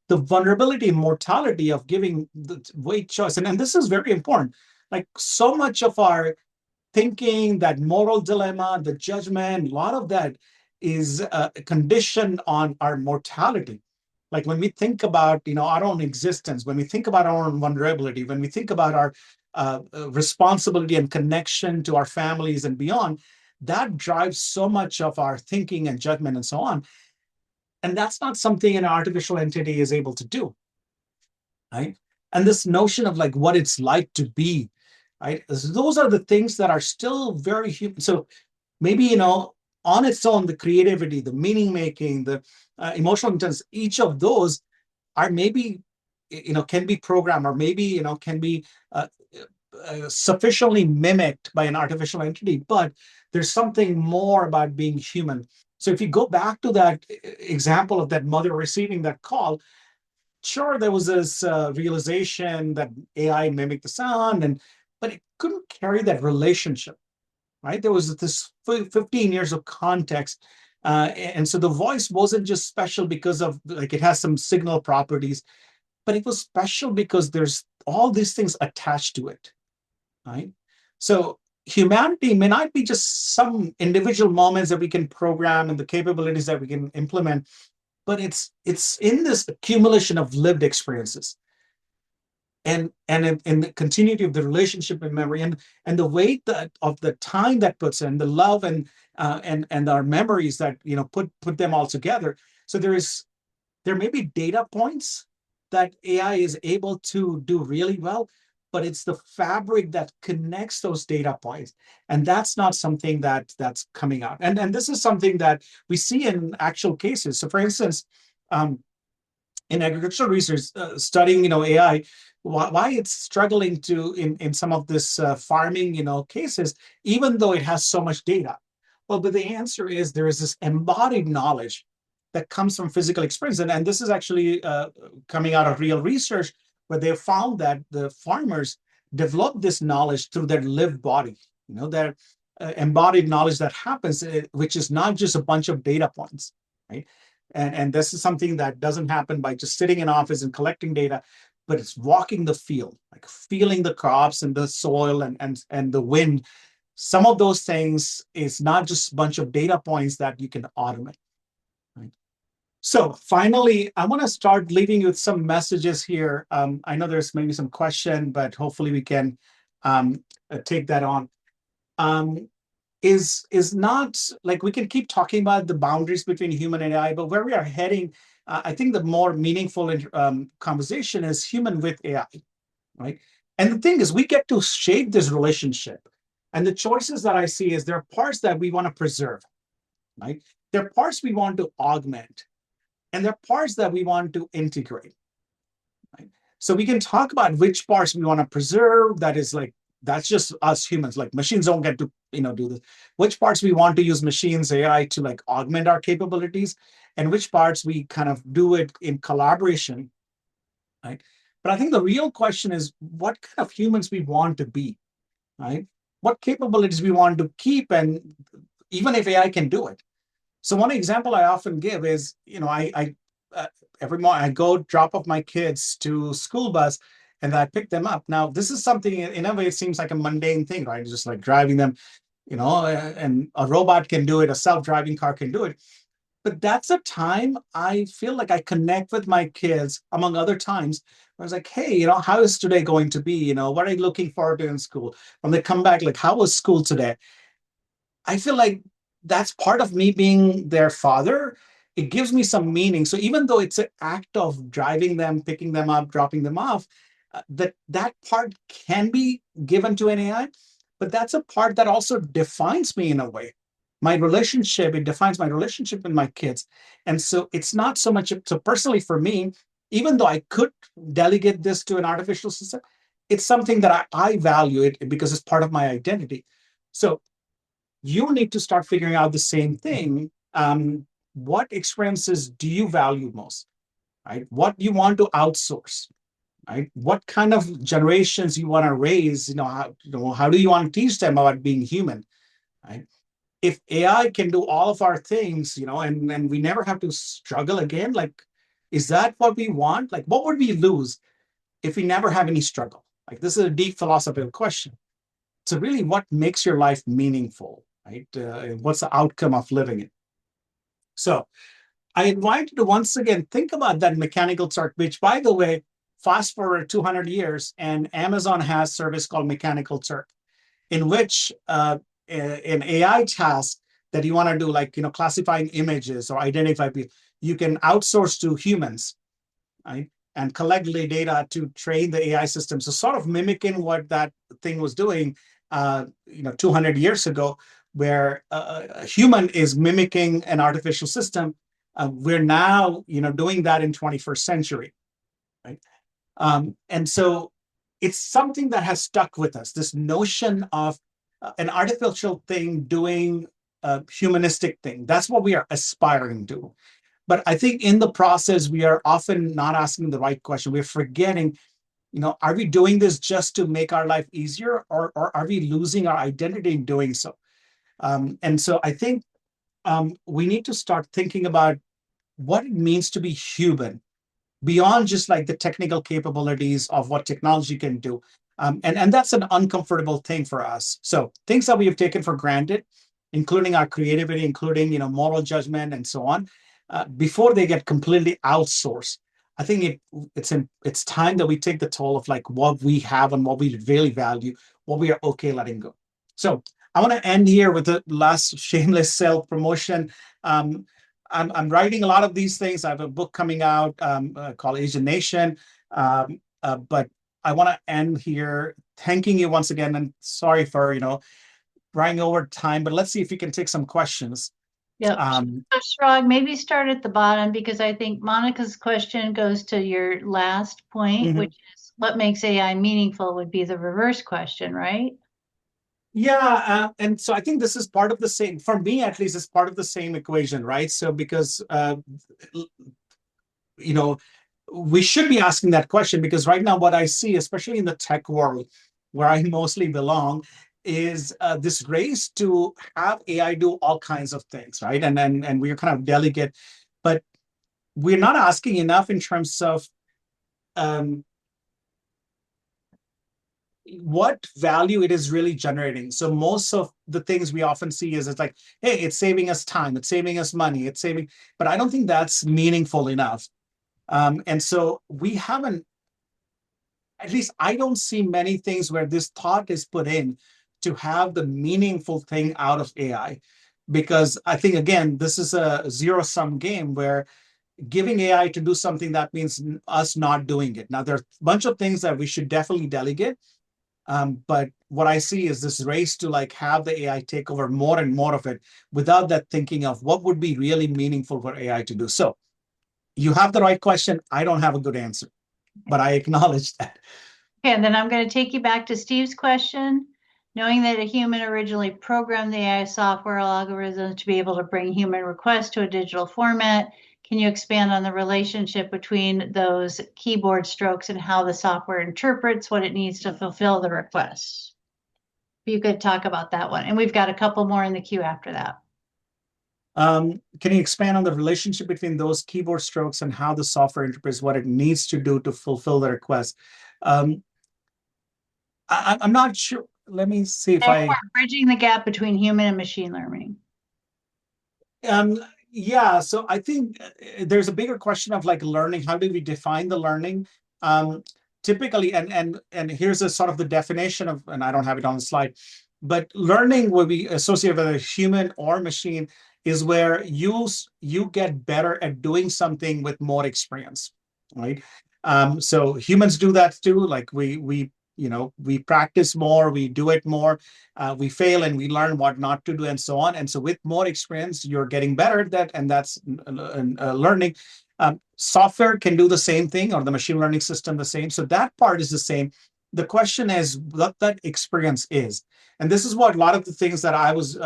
S2: vulnerability and mortality of giving the weight choice. And this is very important. Like, so much of our thinking, that moral dilemma, the judgment, a lot of that is conditioned on our mortality. Like, when we think about our own existence, when we think about our own vulnerability, when we think about our responsibility and connection to our families and beyond, that drives so much of our thinking and judgment and so on. And that's not something an artificial entity is able to do, right? And this notion of, like, what it's like to be, right? Those are the things that are still very human. So maybe, on its own, the creativity, the meaning making, the emotional intelligence, each of those are maybe, can be programmed, or maybe, can be uh, sufficiently mimicked by an artificial entity. But there's something more about being human. So if you go back to that example of that mother receiving that call, sure, there was this realization that AI mimicked the sound, but it couldn't carry that relationship, right? There was this 15 years of context. And so the voice wasn't just special because of like it has some signal properties, but it was special because there's all these things attached to it, right? So humanity may not be just some individual moments that we can program and the capabilities that we can implement, but it's in this accumulation of lived experiences, and the continuity of the relationship and memory, and the weight that of the time that puts in the love, and our memories that put them all together. So there may be data points that AI is able to do really well, but it's the fabric that connects those data points, and that's not something that's coming out. And this is something that we see in actual cases. So, for instance, um, in agricultural research, studying AI, why it's struggling to in some of this farming cases, even though it has so much data. Well, but the answer is there is this embodied knowledge that comes from physical experience, and this is actually coming out of real research, where they found that the farmers develop this knowledge through their lived body, their embodied knowledge that happens, which is not just a bunch of data points, right? And this is something that doesn't happen by just sitting in office and collecting data, but it's walking the field, like feeling the crops and the soil and the wind. Some of those things is not just a bunch of data points that you can automate, right? So finally, I want to start leaving you with some messages here. I know there's maybe some question, but hopefully we can take that on. Um, is not like we can keep talking about the boundaries between human and AI, but where we are heading, I think the more meaningful conversation is human with AI, right? And the thing is, we get to shape this relationship. And the choices that I see is there are parts that we want to preserve, right? There are parts we want to augment, and there are parts that we want to integrate, right? So we can talk about which parts we want to preserve. That is like that's just us humans. Like machines don't get to do this. Which parts we want to use machines, AI to like augment our capabilities, and which parts we kind of do it in collaboration, right? But I think the real question is what kind of humans we want to be, right? What capabilities we want to keep, and even if AI can do it. So one example I often give is, I every morning I go drop off my kids to school bus, and I pick them up. Now, this is something in a way it seems like a mundane thing, right? Just like driving them, and a robot can do it, a self-driving car can do it. But that's a time I feel like I connect with my kids, among other times. I was like, hey, how is today going to be? What are you looking forward to in school? When they come back, like, how was school today? I feel like that's part of me being their father. It gives me some meaning. So even though it's an act of driving them, picking them up, dropping them off, that part can be given to an AI, but that's a part that also defines me in a way. My relationship, it defines my relationship with my kids. And so it's not so much, so personally for me, even though I could delegate this to an artificial system, it's something that I value it because it's part of my identity. So you need to start figuring out the same thing. What experiences do you value most, right? What you want to outsource, right? What kind of generations you want to raise? How do you want to teach them about being human, right? If AI can do all of our things, and we never have to struggle again, like, is that what we want? Like, what would we lose if we never have any struggle? Like, this is a deep philosophical question. So really, what makes your life meaningful, right? What's the outcome of living it? So I invite you to once again think about that mechanical Turk, which, by the way, fast forward 200 years, and Amazon has a service called Mechanical Turk, in which an AI task that you want to do, like classifying images or identify people, you can outsource to humans, right? And collect the data to train the AI system. So sort of mimicking what that thing was doing, 200 years ago. where a human is mimicking an artificial system. We're now, doing that in 21st century, right? And so it's something that has stuck with us. This notion of an artificial thing doing a humanistic thing. That's what we are aspiring to. But I think in the process, we are often not asking the right question. We're forgetting, are we doing this just to make our life easier, or are we losing our identity in doing so? And so I think we need to start thinking about what it means to be human beyond just like the technical capabilities of what technology can do. And that's an uncomfortable thing for us. So things that we have taken for granted, including our creativity, including moral judgment and so on, before they get completely outsourced. I think it's time that we take the toll of like what we have and what we really value, what we are okay letting go. So I want to end here with the last shameless self promotion. I'm writing a lot of these things. I have a book coming out called Asian Nation. But I want to end here thanking you once again, and sorry for running over time. But let's see if we can take some questions.
S1: Yep. So, Chirag, maybe start at the bottom, because I think Monica's question goes to your last point, which is what makes AI meaningful would be the reverse question, right?
S2: Yeah, and so I think this is part of the same, for me at least, it's part of the same equation, right? So because we should be asking that question, because right now what I see, especially in the tech world where I mostly belong, is this race to have AI do all kinds of things, right? And we're kind of delegate, but we're not asking enough in terms of what value it is really generating. So most of the things we often see is it's like, hey, it's saving us time, it's saving us money, but I don't think that's meaningful enough. And so we haven't, at least I don't see many things where this thought is put in to have the meaningful thing out of AI. Because I think, again, this is a zero-sum game where giving AI to do something, that means us not doing it. Now, there are a bunch of things that we should definitely delegate. But what I see is this race to like have the AI take over more and more of it without that thinking of what would be really meaningful for AI to do. So you have the right question. I don't have a good answer, but I acknowledge that.
S1: Okay, and then I'm going to take you back to Steve's question. Knowing that a human originally programmed the AI software algorithms to be able to bring human requests to a digital format, can you expand on the relationship between those keyboard strokes and how the software interprets what it needs to fulfill the requests? If you could talk about that one. And we've got a couple more in the queue after that.
S2: Can you expand on the relationship between those keyboard strokes and how the software interprets what it needs to do to fulfill the request? I'm not sure. Let me see if I...
S1: Bridging the gap between human and machine learning.
S2: Yeah, so I think there's a bigger question of like learning. How do we define the learning? Typically, and here's a sort of the definition of, and I don't have it on the slide, but learning will be associated with a human or machine is where you get better at doing something with more experience, right? So humans do that too. Like we practice more, we do it more, we fail and we learn what not to do and so on. And so with more experience, you're getting better at that, and that's learning. Software can do the same thing, or the machine learning system the same. So that part is the same. The question is what that experience is. And this is what a lot of the things that I was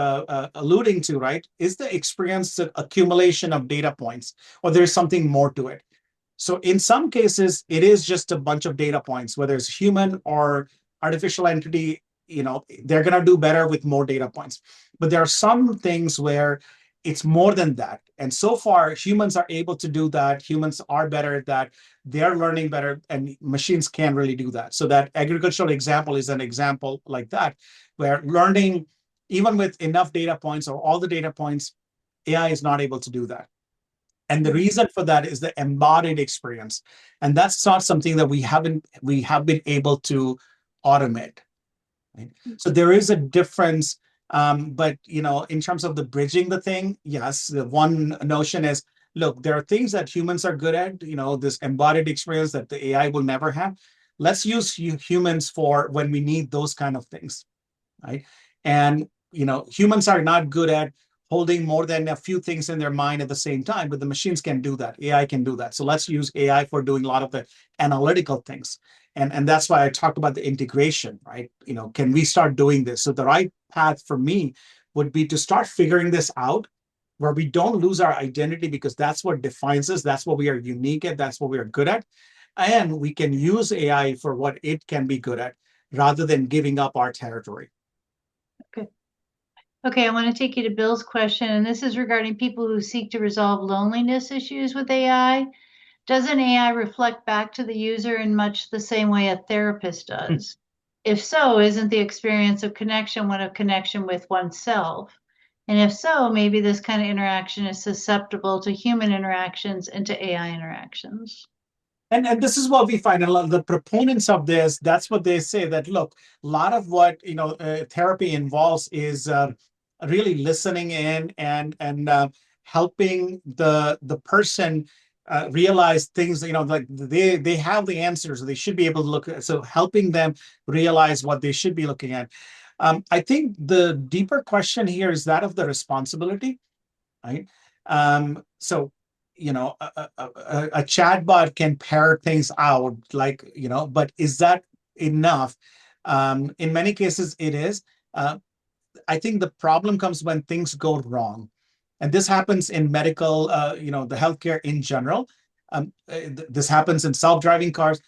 S2: alluding to, right? Is the experience the accumulation of data points, or there's something more to it? So in some cases, it is just a bunch of data points, whether it's human or artificial entity, they're going to do better with more data points. But there are some things where it's more than that. And so far, humans are able to do that. Humans are better at that. They're learning better, and machines can't really do that. So that agricultural example is an example like that, where learning, even with enough data points or all the data points, AI is not able to do that. And the reason for that is the embodied experience. And that's not something that we have been able to automate. Right? So there is a difference. But in terms of the bridging the thing, yes, the one notion is, look, there are things that humans are good at, this embodied experience that the AI will never have. Let's use humans for when we need those kind of things. Right. And humans are not good at holding more than a few things in their mind at the same time, but the machines can do that. AI can do that. So let's use AI for doing a lot of the analytical things. And that's why I talked about the integration, right? Can we start doing this? So the right path for me would be to start figuring this out where we don't lose our identity because that's what defines us. That's what we are unique at. That's what we are good at. And we can use AI for what it can be good at rather than giving up our territory.
S1: Okay. Okay, I want to take you to Bill's question, and this is regarding people who seek to resolve loneliness issues with AI. Doesn't AI reflect back to the user in much the same way a therapist does? If so, isn't the experience of connection one of connection with oneself? And if so, maybe this kind of interaction is susceptible to human interactions and to AI interactions.
S2: And this is what we find a lot of the proponents of this. That's what they say, that look, a lot of what therapy involves is really listening in and helping the person realize things, like they have the answers, they should be able to look at, so helping them realize what they should be looking at. I think the deeper question here is that of the responsibility, right? So a chatbot can pair things out, like, but is that enough? In many cases it is. I think the problem comes when things go wrong, and this happens in medical, the healthcare in general. This happens in self-driving cars.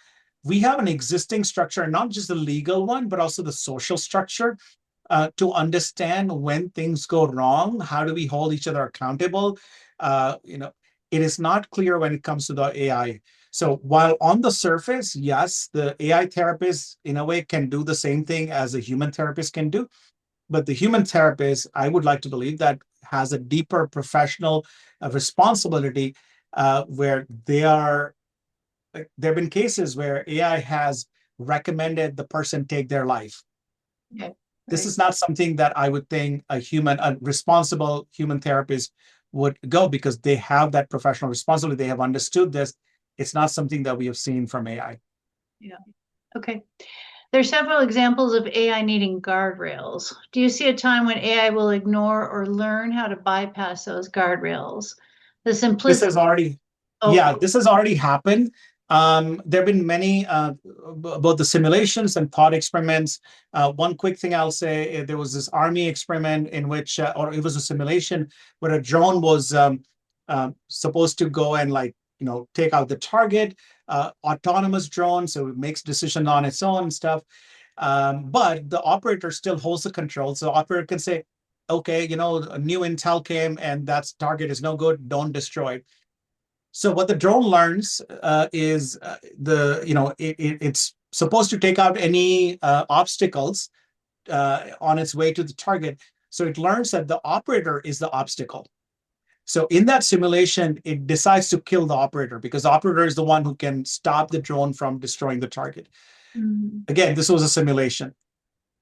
S2: We have an existing structure, not just the legal one, but also the social structure, to understand when things go wrong. How do we hold each other accountable? It is not clear when it comes to the AI. So while on the surface, yes, the AI therapist in a way can do the same thing as a human therapist can do, but the human therapist, I would like to believe, that has a deeper professional responsibility, where there have been cases where AI has recommended the person take their life.
S1: Okay.
S2: This is not something that I would think a responsible human therapist would go, because they have that professional responsibility. They have understood this. It's not something that we have seen from AI.
S1: Yeah. Okay. There's several examples of AI needing guardrails. Do you see a time when AI will ignore or learn how to bypass those guardrails? The
S2: This
S1: simplicity.
S2: has already, yeah, this has already happened. There have been many, both the simulations and thought experiments. One quick thing I'll say, there was this army experiment in which, or it was a simulation where a drone was supposed to go and, like, take out the target, autonomous drone, so it makes decisions on its own and stuff. But the operator still holds the control. So the operator can say, okay, a new intel came and that target is no good, don't destroy it. So what the drone learns is it's supposed to take out any obstacles on its way to the target. So it learns that the operator is the obstacle. So in that simulation, it decides to kill the operator, because the operator is the one who can stop the drone from destroying the target. Again, this was a simulation.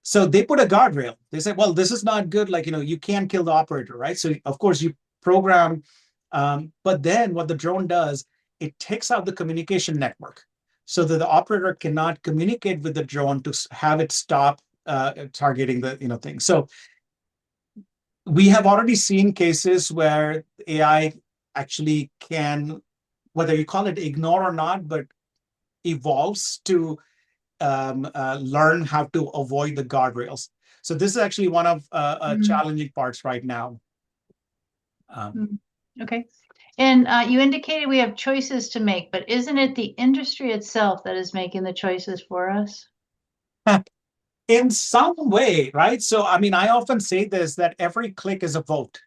S2: So they put a guardrail. They said, well, this is not good. Like, you can't kill the operator, right? So of course you program, but then what the drone does, it takes out the communication network so that the operator cannot communicate with the drone to have it stop targeting the thing. So we have already seen cases where AI actually can, whether you call it ignore or not, but evolves to learn how to avoid the guardrails. So this is actually one of challenging parts right now.
S1: Okay. And you indicated we have choices to make, but isn't it the industry itself that is making the choices for us?
S2: In some way, right? So, I mean, I often say this, that every click is a vote,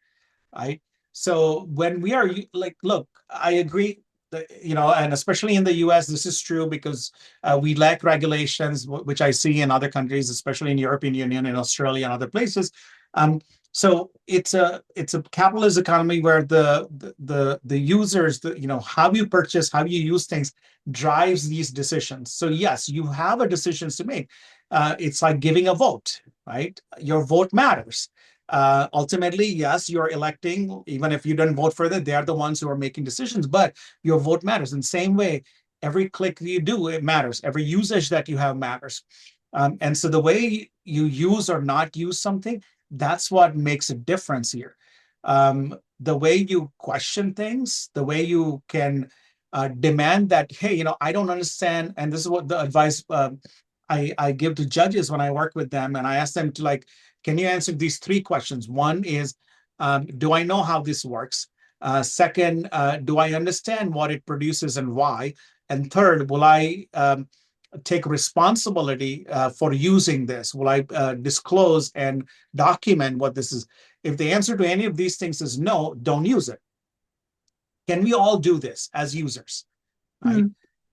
S2: right? So when we are like, look, I agree that, and especially in the US, this is true because we lack regulations, which I see in other countries, especially in European Union and Australia and other places. So it's a capitalist economy where the users, how you purchase, how you use things drives these decisions. So yes, you have a decisions to make. It's like giving a vote, right? Your vote matters. Ultimately, yes, you're electing, even if you don't vote for them, they're the ones who are making decisions, but your vote matters. In the same way, every click you do, it matters. Every usage that you have matters. And so the way you use or not use something, That's what makes a difference here. The way you question things, the way you can demand that, hey, I don't understand, and this is what the advice I give to judges when I work with them, and I ask them to, like, can you answer these three questions? One is, do I know how this works? Second, do I understand what it produces and why? And third, will I take responsibility for using this? Will I disclose and document what this is? If the answer to any of these things is no, don't use it. Can we all do this as users? Right?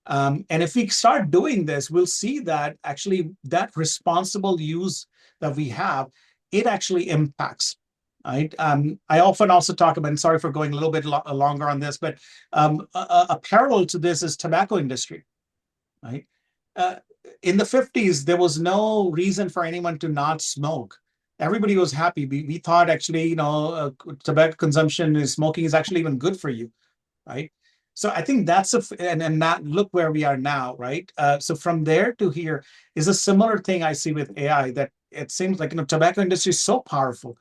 S2: And if we start doing this, we'll see that actually that responsible use that we have, it actually impacts. Right. I often also talk about, and sorry for going a little bit longer on this, but a parallel to this is tobacco industry. Right. Uh, in the 50s, there was no reason for anyone to not smoke. Everybody was happy. We thought actually, tobacco consumption is smoking is actually even good for you, right? So I think that's and that look where we are now, right? So from there to here is a similar thing I see with AI, that it seems like, tobacco industry is so powerful.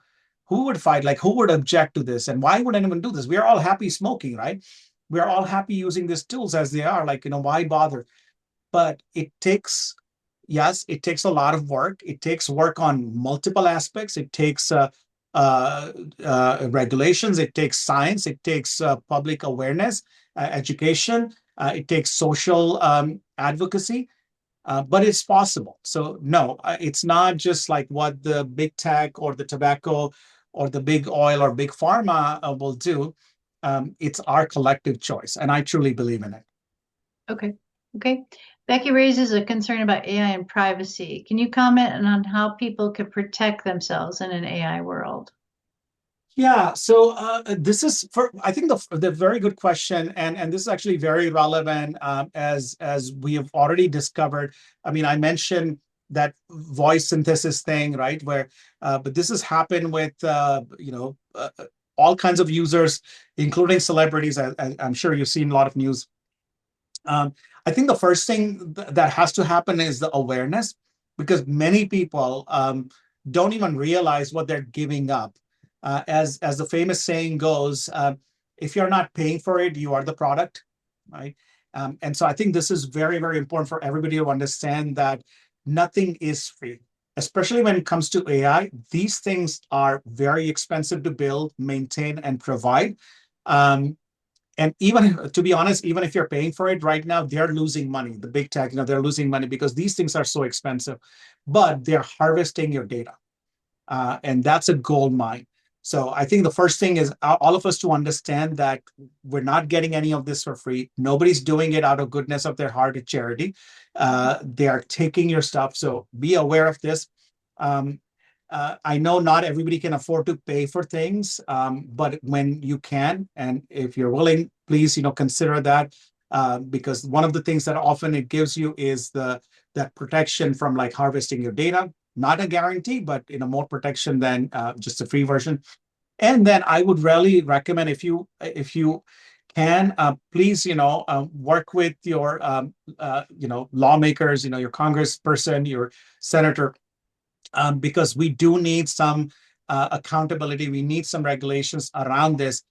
S2: Who would fight? Like, who would object to this? And why would anyone do this? We are all happy smoking, right? We're all happy using these tools as they are. Like, why bother? But it takes, yes, it takes a lot of work. It takes work on multiple aspects. It takes regulations. It takes science. It takes public awareness, education. It takes social advocacy, but it's possible. So no, it's not just like what the big tech or the tobacco or the big oil or big pharma will do. It's our collective choice, and I truly believe in it.
S1: Okay. Okay. Becky raises a concern about AI and privacy. Can you comment on how people could protect themselves in an AI world?
S2: Yeah, so this is for, I think, the very good question, and this is actually very relevant, as we have already discovered. I mean, I mentioned that voice synthesis thing, right? Where, but this has happened with all kinds of users, including celebrities. I'm sure you've seen a lot of news. I think the first thing that has to happen is the awareness, because many people don't even realize what they're giving up. As the famous saying goes, if you're not paying for it, you are the product, right? And so I think this is very, very important for everybody to understand that nothing is free, especially when it comes to AI. These things are very expensive to build, maintain, and provide. And even, to be honest, even if you're paying for it right now, they're losing money. The big tech, they're losing money because these things are so expensive, but they're harvesting your data. And that's a gold mine. So I think the first thing is all of us to understand that we're not getting any of this for free. Nobody's doing it out of goodness of their heart at charity. They are taking your stuff. So be aware of this. I know not everybody can afford to pay for things, but when you can, and if you're willing, please, consider that, because one of the things that often it gives you is that protection from, like, harvesting your data. Not a guarantee, but more protection than just a free version. And then I would really recommend, if you can, please, work with your lawmakers, your congressperson, your senator, because we do need some accountability. We need some regulations around this.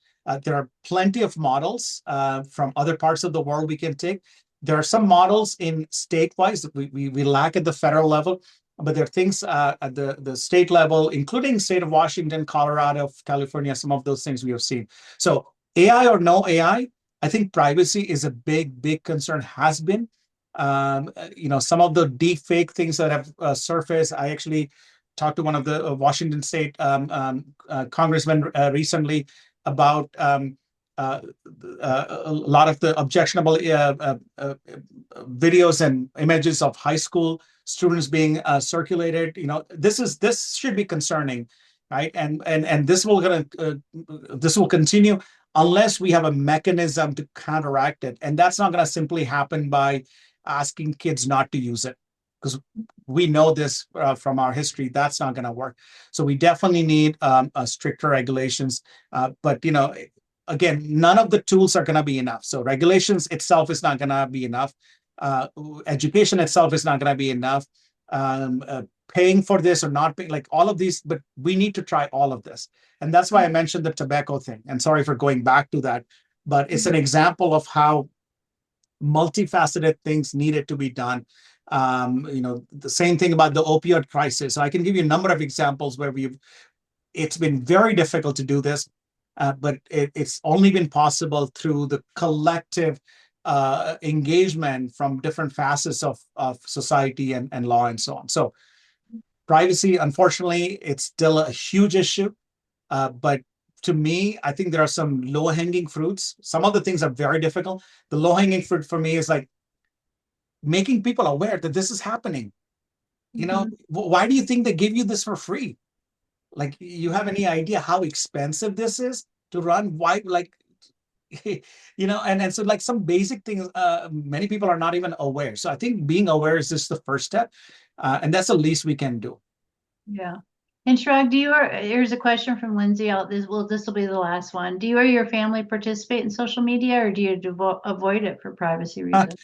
S2: There are plenty of models from other parts of the world we can take. There are some models in state-wise that we lack at the federal level, but there are things at the state level, including state of Washington, Colorado, California, some of those things we have seen. So AI or no AI, I think privacy is a big, big concern, has been. Some of the deep fake things that have surfaced. I actually talked to one of the Washington State congressmen recently about a lot of the objectionable videos and images of high school students being circulated. This should be concerning, right? And this will continue unless we have a mechanism to counteract it. And that's not going to simply happen by asking kids not to use it, because we know this from our history. That's not going to work. So we definitely need stricter regulations. But again, none of the tools are going to be enough. So regulations itself is not going to be enough. Education itself is not going to be enough. um, uh, paying for this or not paying, like all of these, but we need to try all of this. And that's why I mentioned the tobacco thing. And sorry for going back to that, but it's an example of how multifaceted things needed to be done. The same thing about the opioid crisis. So I can give you a number of examples where it's been very difficult to do this, but it's only been possible through the collective engagement from different facets of society and law and so on. So privacy, unfortunately, it's still a huge issue. But to me, I think there are some low-hanging fruits. Some of the things are very difficult. The low-hanging fruit for me is like making people aware that this is happening. Why do you think they give you this for free? Like, you have any idea how expensive this is to run? Why, like, and so like some basic things, many people are not even aware. So I think being aware is just the first step, and that's the least we can do.
S1: Yeah. And Chirag, here's a question from Lindsay. This will be the last one. Do you or your family participate in social media, or do you avoid it for privacy reasons?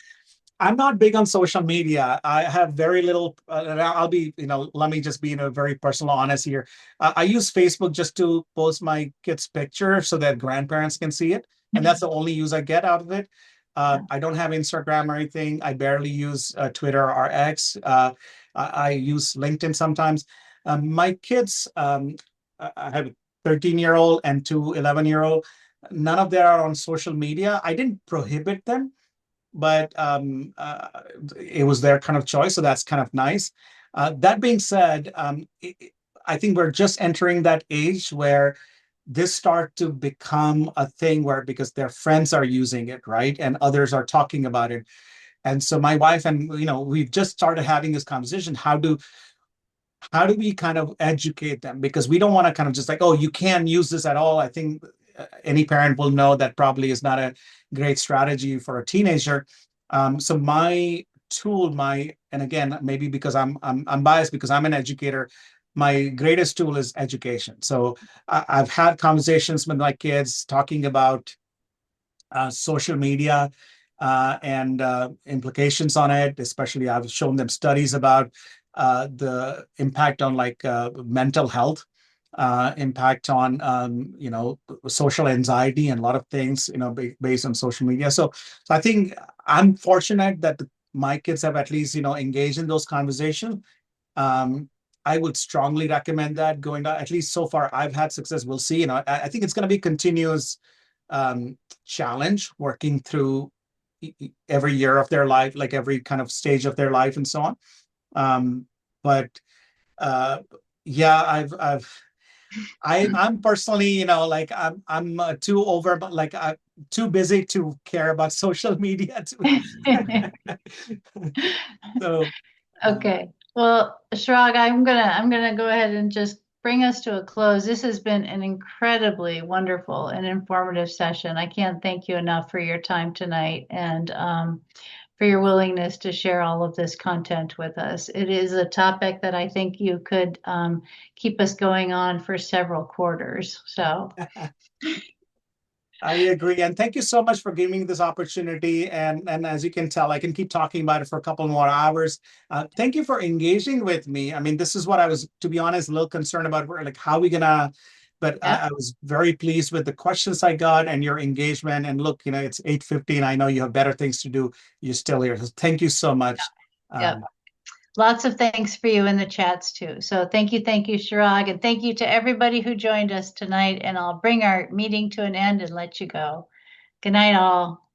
S2: I'm not big on social media. I have very little. I'll be, let me just be very personal, honest here. I use Facebook just to post my kids' picture so that grandparents can see it, and that's the only use I get out of it. I don't have Instagram or anything. I barely use Twitter or X. I use LinkedIn sometimes. My kids, I have a 13-year-old and two 11-year-old. None of them are on social media. I didn't prohibit them, but it was their kind of choice, so that's kind of nice. That being said, I think we're just entering that age where this start to become a thing where, because their friends are using it, right, and others are talking about it. And so my wife and we've just started having this conversation. How do we kind of educate them? Because we don't want to kind of just like, oh, you can't use this at all. I think any parent will know that probably is not a great strategy for a teenager. So my tool, and again, maybe because I'm biased because I'm an educator, my greatest tool is education. So I've had conversations with my kids talking about social media and implications on it. Especially, I've shown them studies about the impact on like mental health, impact on social anxiety, and a lot of things based on social media. So I think I'm fortunate that my kids have at least engaged in those conversations. Um, I would strongly recommend that going to, at least so far I've had success. We'll see. I think it's going to be continuous um, challenge working through every year of their life, like every kind of stage of their life and so on. But uh, yeah, I'm personally, like I'm too over, but like I'm too busy to care about social media. So,
S1: Okay. Well, Chirag, I'm gonna go ahead and just bring us to a close. This has been an incredibly wonderful and informative session. I can't thank you enough for your time tonight and for your willingness to share all of this content with us. It is a topic that I think you could keep us going on for several quarters. So
S2: I agree. And thank you so much for giving me this opportunity. And as you can tell, I can keep talking about it for a couple more hours. Thank you for engaging with me. I mean, this is what I was, to be honest, a little concerned about. Like, how are we gonna? But
S1: yeah,
S2: I was very pleased with the questions I got and your engagement. And look, it's 8:15. I know you have better things to do. You're still here. So thank you so much.
S1: yeah.
S2: Um,
S1: Lots of thanks for you in the chats too. So thank you, Chirag, and thank you to everybody who joined us tonight. And I'll bring our meeting to an end and let you go. Good night, all.